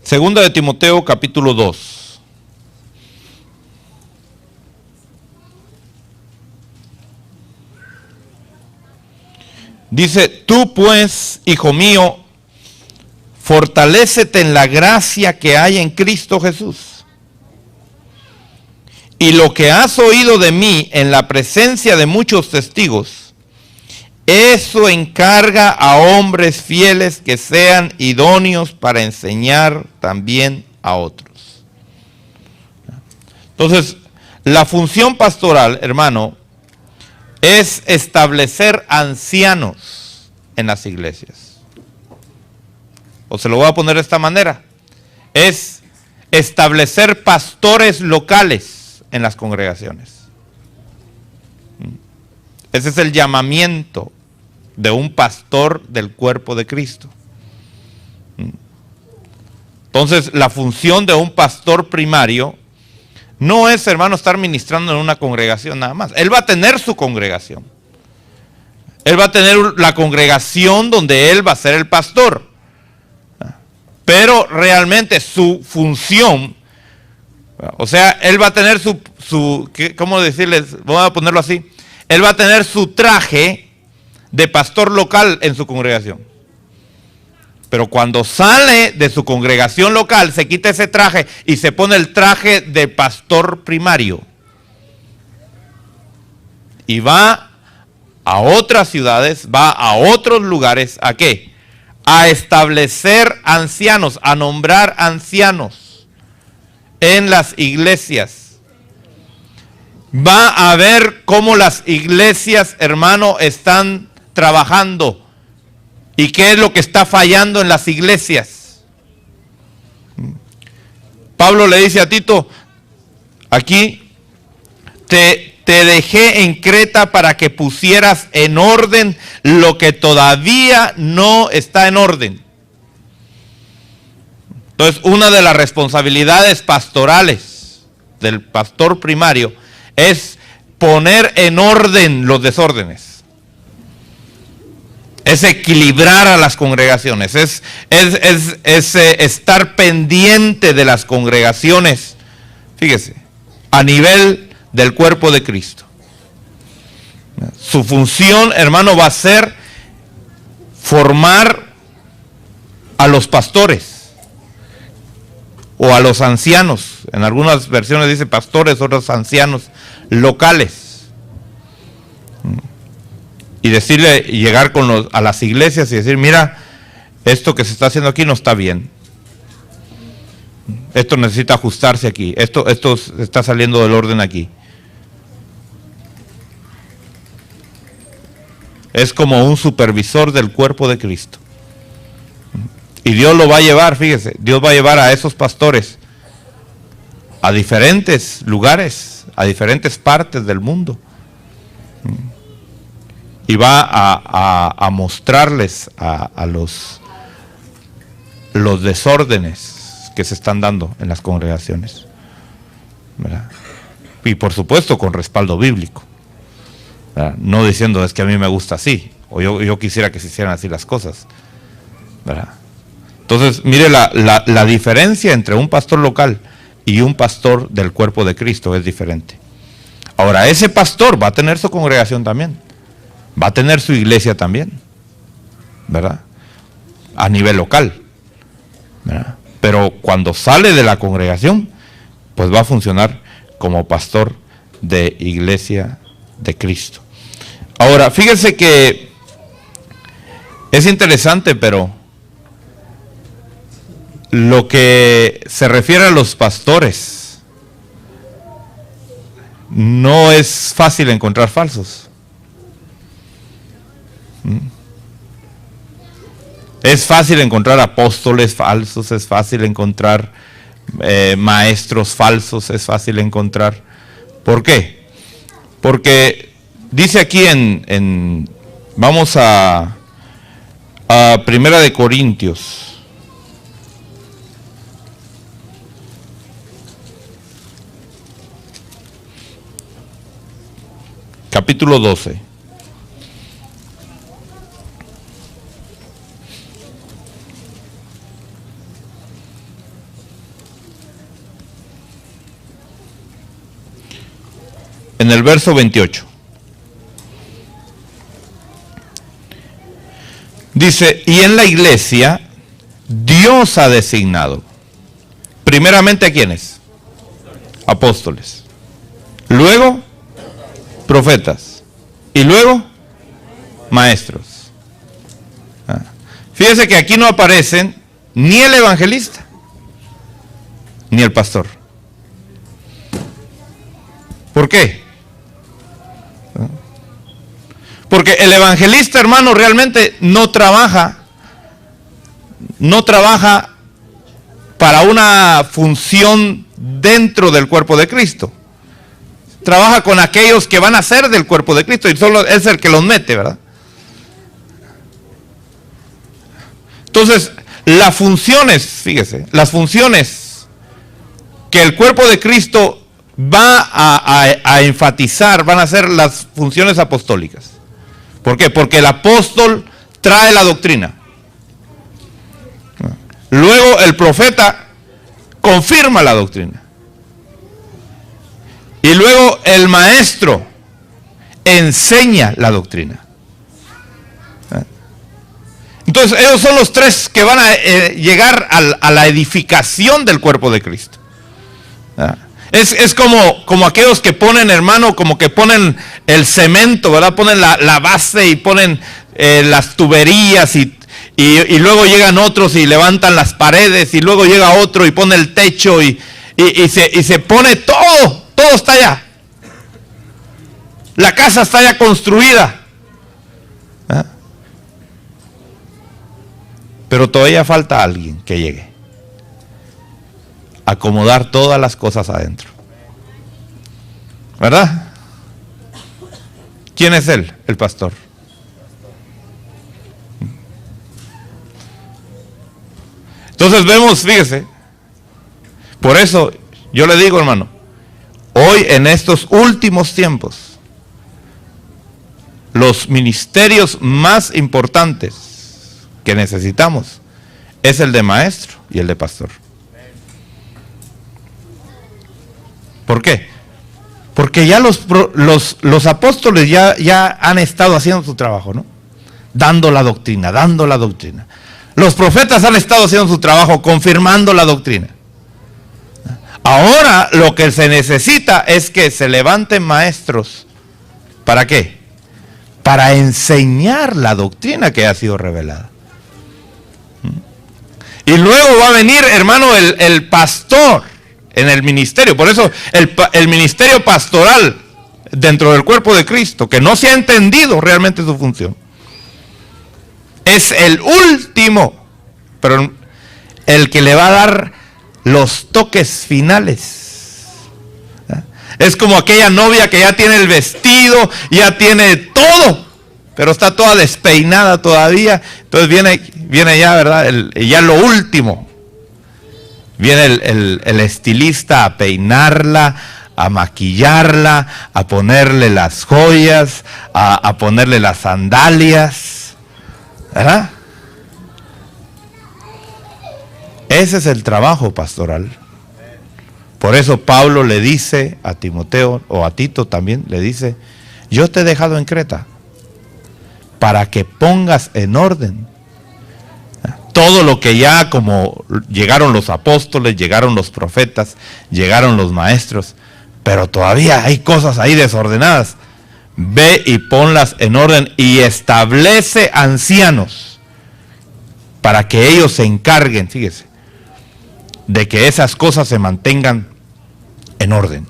Segunda de Timoteo, capítulo 2. Dice, tú pues, hijo mío, fortalécete en la gracia que hay en Cristo Jesús. Y lo que has oído de mí en la presencia de muchos testigos, eso encarga a hombres fieles que sean idóneos para enseñar también a otros. Entonces, la función pastoral, hermano, es establecer ancianos en las iglesias. O se lo voy a poner de esta manera. Es establecer pastores locales en las congregaciones. Ese es el llamamiento de un pastor del cuerpo de Cristo. Entonces, la función de un pastor primario no es, hermano, estar ministrando en una congregación nada más. Él va a tener su congregación. Él va a tener la congregación donde él va a ser el pastor. Pero realmente su función, o sea, él va a tener ¿cómo decirles? Voy a ponerlo así. Él va a tener su traje de pastor local en su congregación. Pero cuando sale de su congregación local, se quita ese traje y se pone el traje de pastor primario. Y va a otras ciudades, va a otros lugares, ¿a qué? A establecer ancianos, a nombrar ancianos en las iglesias. Va a ver cómo las iglesias, hermano, están trabajando ¿Y qué es lo que está fallando en las iglesias? Pablo le dice a Tito, aquí, te dejé en Creta para que pusieras en orden lo que todavía no está en orden. Entonces, una de las responsabilidades pastorales del pastor primario es poner en orden los desórdenes. Es equilibrar a las congregaciones, es estar pendiente de las congregaciones, fíjese, a nivel del cuerpo de Cristo. Su función, hermano, va a ser formar a los pastores o a los ancianos. En algunas versiones dice pastores, otros ancianos locales. Y decirle, llegar a las iglesias y decir, mira, esto que se está haciendo aquí no está bien. Esto necesita ajustarse aquí. Esto está saliendo del orden aquí. Es como un supervisor del cuerpo de Cristo. Y Dios lo va a llevar, fíjese, Dios va a llevar a esos pastores a diferentes lugares, a diferentes partes del mundo. Y va a mostrarles a los desórdenes que se están dando en las congregaciones, ¿verdad? Y por supuesto con respaldo bíblico, ¿verdad? No diciendo es que a mí me gusta así, o yo quisiera que se hicieran así las cosas, ¿verdad? Entonces, mire la diferencia entre un pastor local y un pastor del cuerpo de Cristo es diferente. Ahora, ese pastor va a tener su congregación también. Va a tener su iglesia también, ¿verdad? A nivel local, ¿verdad? Pero cuando sale de la congregación, pues va a funcionar como pastor de iglesia de Cristo. Ahora, fíjense que es interesante, pero lo que se refiere a los pastores, no es fácil encontrar falsos. Es fácil encontrar apóstoles falsos, es fácil encontrar maestros falsos, es fácil encontrar. ¿Por qué? Porque dice aquí vamos a Primera de Corintios. Capítulo 12. En el verso 28. Dice, y en la iglesia Dios ha designado, primeramente, ¿a quiénes? Apóstoles. Luego, profetas. Y luego, maestros. Fíjese que aquí no aparecen ni el evangelista, ni el pastor. ¿Por qué? Porque el evangelista, hermano, realmente no trabaja para una función dentro del cuerpo de Cristo. Trabaja con aquellos que van a ser del cuerpo de Cristo y solo es el que los mete, ¿verdad? Entonces, las funciones, fíjese, las funciones que el cuerpo de Cristo va a enfatizar, van a ser las funciones apostólicas. ¿Por qué? Porque el apóstol trae la doctrina. Luego el profeta confirma la doctrina. Y luego el maestro enseña la doctrina. Entonces ellos son los tres que van a llegar a la edificación del cuerpo de Cristo. Es como aquellos que ponen, hermano, como que ponen el cemento, ¿verdad? Ponen la base y ponen las tuberías y luego llegan otros y levantan las paredes y luego llega otro y pone el techo y se pone todo está allá. La casa está ya construida. Pero todavía falta alguien que llegue a acomodar todas las cosas adentro. ¿Verdad? ¿Quién es él? El pastor. Entonces vemos, fíjese, por eso yo le digo, hermano, hoy en estos últimos tiempos, los ministerios más importantes que necesitamos es el de maestro y el de pastor. ¿Por qué? Porque ya los apóstoles ya han estado haciendo su trabajo, ¿no? Dando la doctrina. Los profetas han estado haciendo su trabajo, confirmando la doctrina. Ahora lo que se necesita es que se levanten maestros. ¿Para qué? Para enseñar la doctrina que ha sido revelada. Y luego va a venir, hermano, el pastor en el ministerio. Por eso el ministerio pastoral dentro del cuerpo de Cristo, que no se ha entendido realmente su función, es el último, pero el que le va a dar los toques finales. Es como aquella novia que ya tiene el vestido, ya tiene todo, pero está toda despeinada todavía. Entonces viene ya, ¿verdad? Ya lo último. Viene el estilista a peinarla, a maquillarla, a ponerle las joyas, a ponerle las sandalias. ¿Verdad? Ese es el trabajo pastoral. Por eso Pablo le dice a Timoteo, o a Tito también, le dice: yo te he dejado en Creta para que pongas en orden todo lo que ya, como llegaron los apóstoles, llegaron los profetas, llegaron los maestros, pero todavía hay cosas ahí desordenadas. Ve y ponlas en orden y establece ancianos para que ellos se encarguen, fíjese, de que esas cosas se mantengan en orden.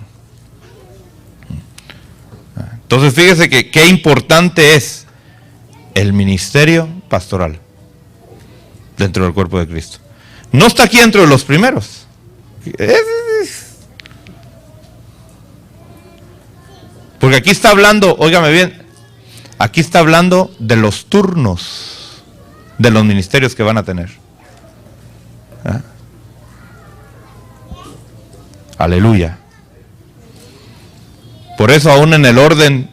Entonces fíjese que qué importante es el ministerio pastoral dentro del cuerpo de Cristo. No está aquí dentro de los primeros. Porque aquí está hablando, óigame bien, aquí está hablando de los turnos de los ministerios que van a tener. ¿Ah? Aleluya. Por eso aún en el orden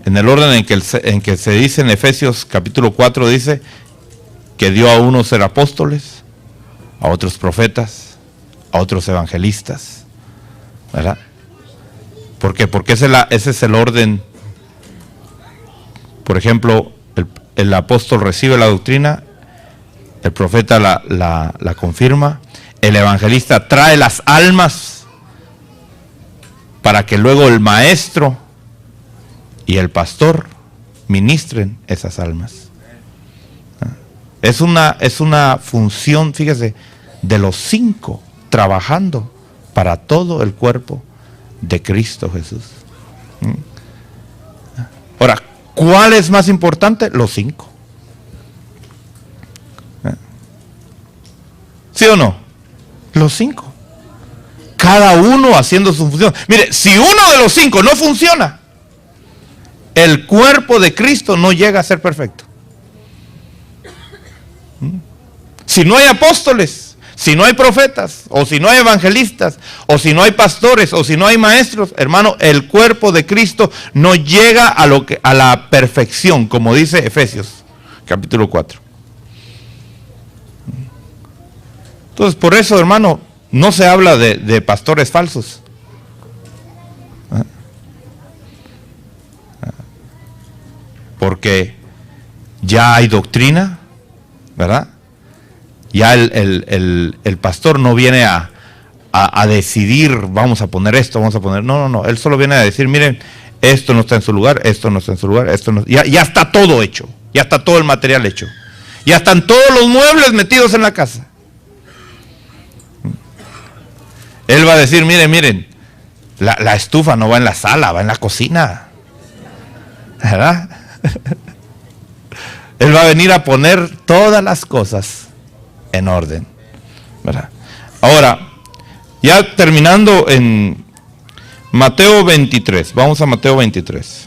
en que se dice en Efesios capítulo 4, dice que dio a unos ser apóstoles, a otros profetas, a otros evangelistas, ¿verdad? ¿Por qué? Porque ese es el orden. Por ejemplo, el apóstol recibe la doctrina, el profeta la confirma, el evangelista trae las almas para que luego el maestro y el pastor ministren esas almas. Es una función, fíjese, de los 5 trabajando para todo el cuerpo de Cristo Jesús. Ahora, ¿cuál es más importante? Los 5. ¿Sí o no? Los 5. Cada uno haciendo su función. Mire, si uno de los 5 no funciona, el cuerpo de Cristo no llega a ser perfecto. Si no hay apóstoles, si no hay profetas, o si no hay evangelistas, o si no hay pastores, o si no hay maestros, hermano, el cuerpo de Cristo no llega a la perfección, como dice Efesios, capítulo 4. Entonces, por eso, hermano, no se habla de pastores falsos. Porque ya hay doctrina, ¿verdad? Ya el pastor no viene a decidir, vamos a poner esto, vamos a poner... No. Él solo viene a decir, miren, esto no está en su lugar, esto no está en su lugar, esto no... Ya está todo hecho, ya está todo el material hecho. Ya están todos los muebles metidos en la casa. Él va a decir, miren, la estufa no va en la sala, va en la cocina. ¿Verdad? Él va a venir a poner todas las cosas en orden, ¿verdad? Ahora, ya terminando en Mateo 23, vamos a Mateo 23.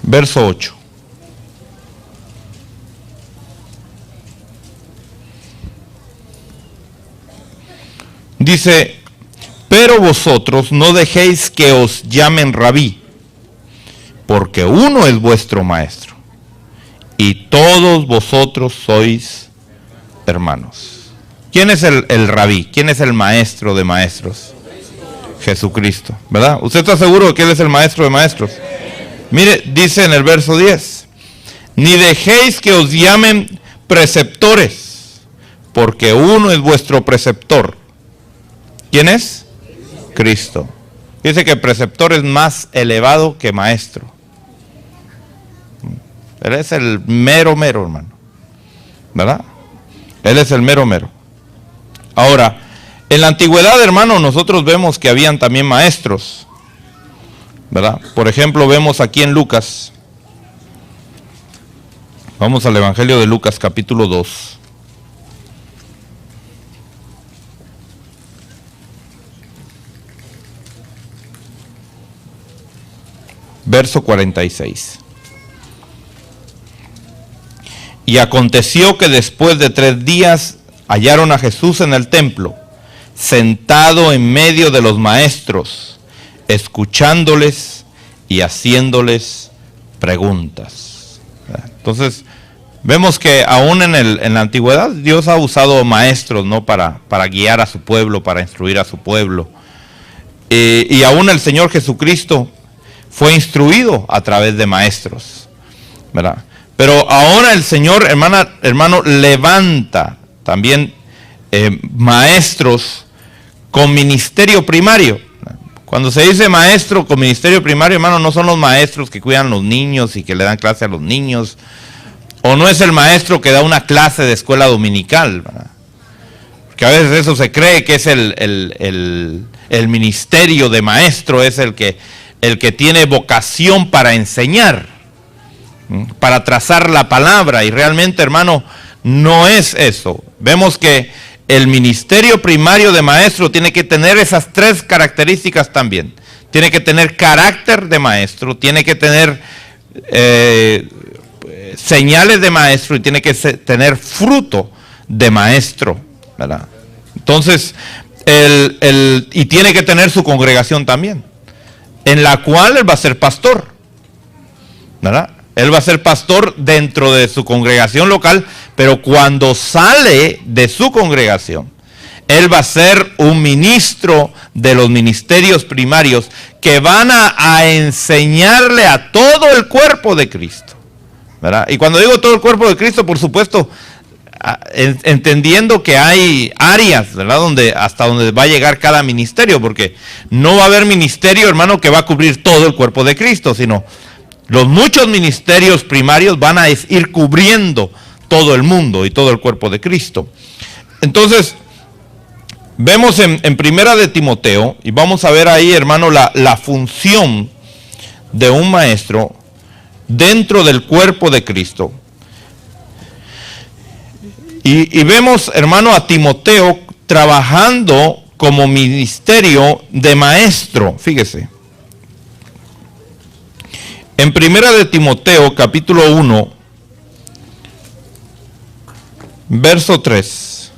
Verso 8. Dice, pero vosotros no dejéis que os llamen rabí, porque uno es vuestro maestro, y todos vosotros sois hermanos. ¿Quién es el rabí? ¿Quién es el maestro de maestros? Jesucristo, ¿verdad? ¿Usted está seguro de que Él es el maestro de maestros? Mire, dice en el verso 10, ni dejéis que os llamen preceptores, porque uno es vuestro preceptor. ¿Quién es? Cristo. Dice que el preceptor es más elevado que maestro. Él es el mero, hermano, ¿verdad? Él es el mero. Ahora, en la antigüedad, hermano, nosotros vemos que habían también maestros, ¿verdad? Por ejemplo, vemos aquí en Lucas. Vamos al Evangelio de Lucas, capítulo 2. Verso 46. Y aconteció que después de 3 días hallaron a Jesús en el templo, sentado en medio de los maestros, escuchándoles y haciéndoles preguntas. Entonces, vemos que aún en la antigüedad Dios ha usado maestros, ¿no? para guiar a su pueblo, para instruir a su pueblo. Y aún el Señor Jesucristo fue instruido a través de maestros, ¿verdad? Pero ahora el Señor, hermano, levanta también maestros con ministerio primario. Cuando se dice maestro con ministerio primario, hermano, no son los maestros que cuidan a los niños y que le dan clase a los niños, o no es el maestro que da una clase de escuela dominical, ¿verdad? Porque a veces eso se cree que es el ministerio de maestro, es el que tiene vocación para enseñar, para trazar la palabra, y realmente, hermano, no es eso. Vemos que el ministerio primario de maestro tiene que tener esas 3 características también. Tiene que tener carácter de maestro, tiene que tener señales de maestro y tiene que tener fruto de maestro, ¿verdad? Entonces, y tiene que tener su congregación también, en la cual él va a ser pastor, ¿verdad? Él va a ser pastor dentro de su congregación local, pero cuando sale de su congregación, él va a ser un ministro de los ministerios primarios que van a enseñarle a todo el cuerpo de Cristo, ¿verdad? Y cuando digo todo el cuerpo de Cristo, por supuesto, entendiendo que hay áreas, ¿verdad?, hasta donde va a llegar cada ministerio, porque no va a haber ministerio, hermano, que va a cubrir todo el cuerpo de Cristo, sino los muchos ministerios primarios van a ir cubriendo todo el mundo y todo el cuerpo de Cristo. Entonces, vemos en Primera de Timoteo, y vamos a ver ahí, hermano, la función de un maestro dentro del cuerpo de Cristo. Y vemos, hermano, a Timoteo trabajando como ministerio de maestro. Fíjese. En Primera de Timoteo, capítulo 1, verso 3.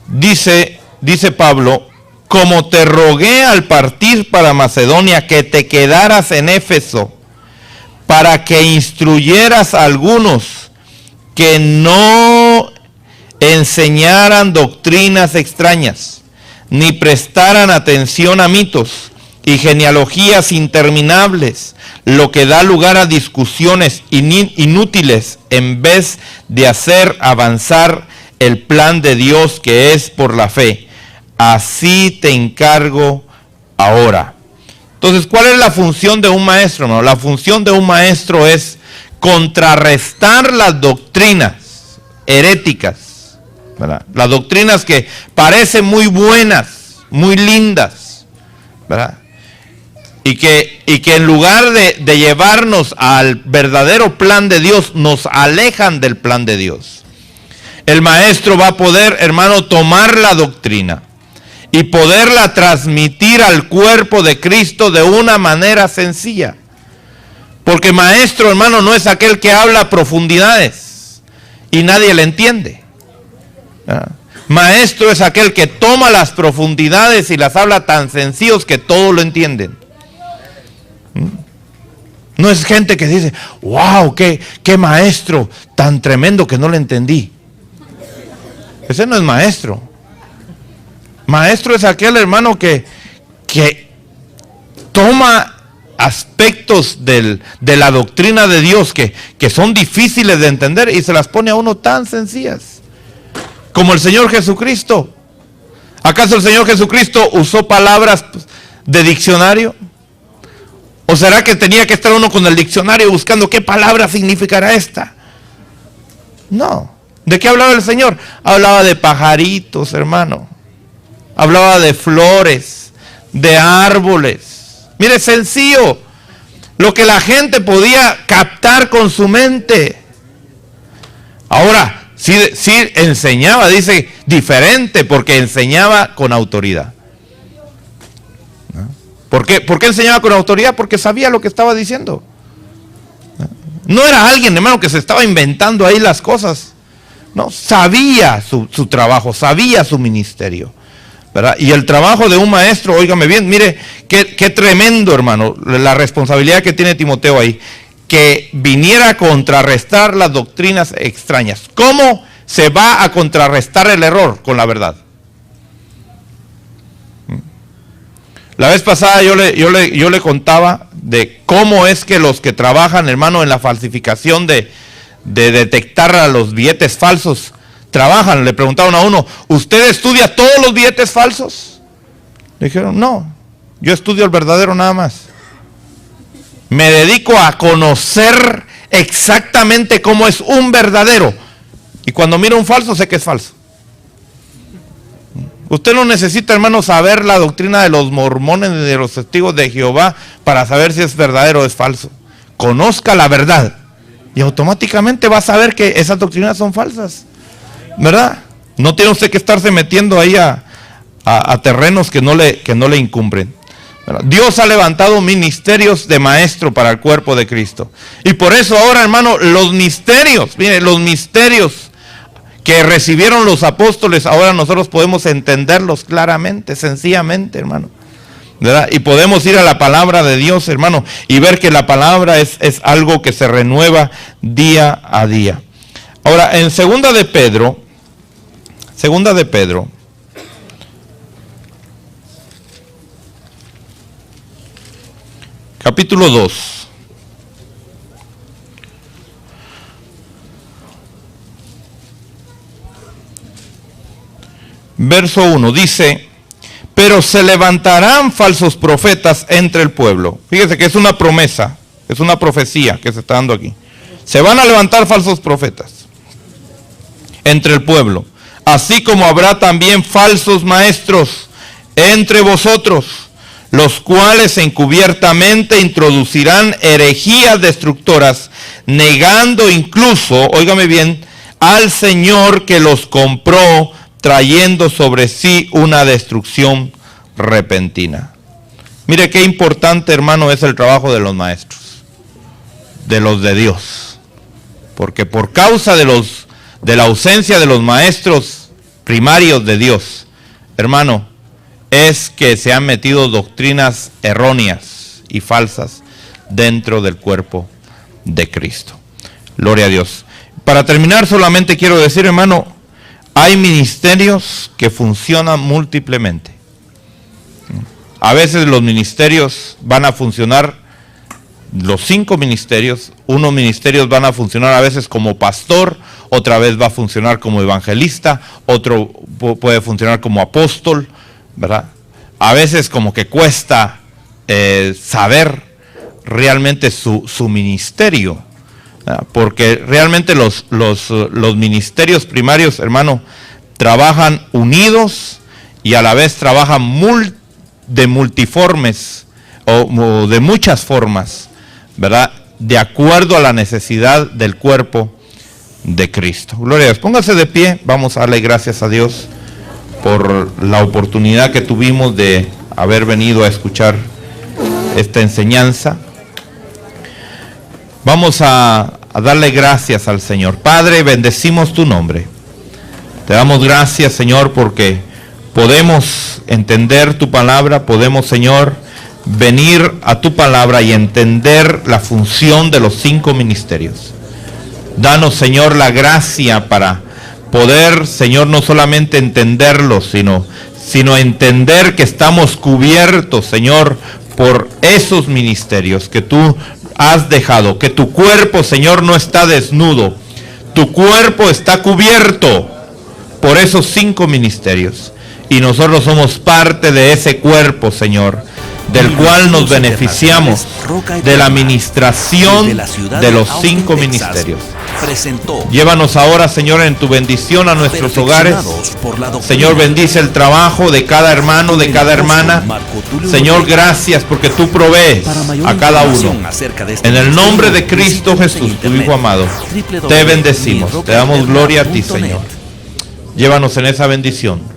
Dice Pablo, como te rogué al partir para Macedonia que te quedaras en Éfeso, para que instruyeras a algunos que no enseñaran doctrinas extrañas, ni prestaran atención a mitos y genealogías interminables, lo que da lugar a discusiones inútiles en vez de hacer avanzar el plan de Dios que es por la fe. Así te encargo ahora. Entonces, ¿cuál es la función de un maestro, hermano? La función de un maestro es contrarrestar las doctrinas heréticas, ¿verdad? Las doctrinas que parecen muy buenas, muy lindas, ¿verdad? Y que en lugar de llevarnos al verdadero plan de Dios, nos alejan del plan de Dios. El maestro va a poder, hermano, tomar la doctrina y poderla transmitir al cuerpo de Cristo de una manera sencilla. Porque maestro, hermano, no es aquel que habla a profundidades y nadie le entiende. Maestro es aquel que toma las profundidades y las habla tan sencillos que todos lo entienden. No es gente que dice, wow, qué maestro tan tremendo que no le entendí. Ese no es maestro. Maestro es aquel, hermano, que toma aspectos de la doctrina de Dios que son difíciles de entender y se las pone a uno tan sencillas. Como el Señor Jesucristo. ¿Acaso el Señor Jesucristo usó palabras de diccionario? ¿O será que tenía que estar uno con el diccionario buscando qué palabra significará esta? No. ¿De qué hablaba el Señor? Hablaba de pajaritos, hermano. Hablaba de flores, de árboles. Mire, sencillo. Lo que la gente podía captar con su mente. Ahora, sí enseñaba, dice, diferente, porque enseñaba con autoridad. ¿Por qué enseñaba con autoridad? Porque sabía lo que estaba diciendo. No era alguien, hermano, que se estaba inventando ahí las cosas. No, sabía su trabajo, sabía su ministerio, ¿verdad? Y el trabajo de un maestro, óigame bien, mire, qué tremendo, hermano, la responsabilidad que tiene Timoteo ahí, que viniera a contrarrestar las doctrinas extrañas. ¿Cómo se va a contrarrestar el error? Con la verdad. La vez pasada yo le contaba de cómo es que los que trabajan, hermano, en la falsificación de detectar a los billetes falsos, trabajan. Le preguntaron a uno, ¿usted estudia todos los billetes falsos? Le dijeron, no, yo estudio el verdadero nada más. Me dedico a conocer exactamente cómo es un verdadero. Y cuando miro un falso, sé que es falso. Usted no necesita, hermano, saber la doctrina de los mormones, de los testigos de Jehová, para saber si es verdadero o es falso. Conozca la verdad y automáticamente va a saber que esas doctrinas son falsas, ¿verdad? No tiene usted que estarse metiendo ahí a terrenos que no le incumbren, ¿verdad? Dios ha levantado ministerios de maestro para el cuerpo de Cristo. Y por eso ahora, hermano, los misterios, mire, los misterios que recibieron los apóstoles, ahora nosotros podemos entenderlos claramente, sencillamente, hermano, ¿verdad? Y podemos ir a la palabra de Dios, hermano, y ver que la palabra es algo que se renueva día a día. Ahora, en Segunda de Pedro, capítulo 2. Verso 1 dice, pero se levantarán falsos profetas entre el pueblo. Fíjese que es una promesa, es una profecía que se está dando aquí. Se van a levantar falsos profetas entre el pueblo, así como habrá también falsos maestros entre vosotros, los cuales encubiertamente introducirán herejías destructoras, negando incluso, óigame bien, al Señor que los compró, trayendo sobre sí una destrucción repentina. Mire qué importante, hermano, es el trabajo de los maestros, de los de Dios. Porque por causa de la ausencia de los maestros primarios de Dios, hermano, es que se han metido doctrinas erróneas y falsas dentro del cuerpo de Cristo. Gloria a Dios. Para terminar, solamente quiero decir, hermano, hay ministerios que funcionan múltiplemente. A veces los ministerios van a funcionar los 5 ministerios. Unos ministerios van a funcionar a veces como pastor, otra vez va a funcionar como evangelista, otro puede funcionar como apóstol, ¿verdad? A veces como que cuesta saber realmente su ministerio, ¿verdad? Porque realmente los ministerios primarios, hermano, trabajan unidos y a la vez trabajan de multiformes o de muchas formas, ¿verdad? De acuerdo a la necesidad del cuerpo de Cristo. Gloria a Dios. Póngase de pie. Vamos a darle gracias a Dios por la oportunidad que tuvimos de haber venido a escuchar esta enseñanza. Vamos a darle gracias al Señor. Padre, bendecimos tu nombre. Te damos gracias, Señor, porque podemos entender tu palabra, podemos, Señor, venir a tu palabra y entender la función de los 5 ministerios. Danos, Señor, la gracia para poder, Señor, no solamente entenderlo, sino entender que estamos cubiertos, Señor, por esos ministerios que tú has dejado, que tu cuerpo, Señor, no está desnudo, tu cuerpo está cubierto por esos 5 ministerios, y nosotros somos parte de ese cuerpo, Señor, del cual nos beneficiamos de la administración de los 5 ministerios. Llévanos ahora, Señor, en tu bendición a nuestros hogares. Señor, bendice el trabajo de cada hermano, de cada hermana. Señor, gracias porque tú provees a cada uno. En el nombre de Cristo Jesús, tu Hijo amado, te bendecimos. Te damos gloria a ti, Señor. Llévanos en esa bendición.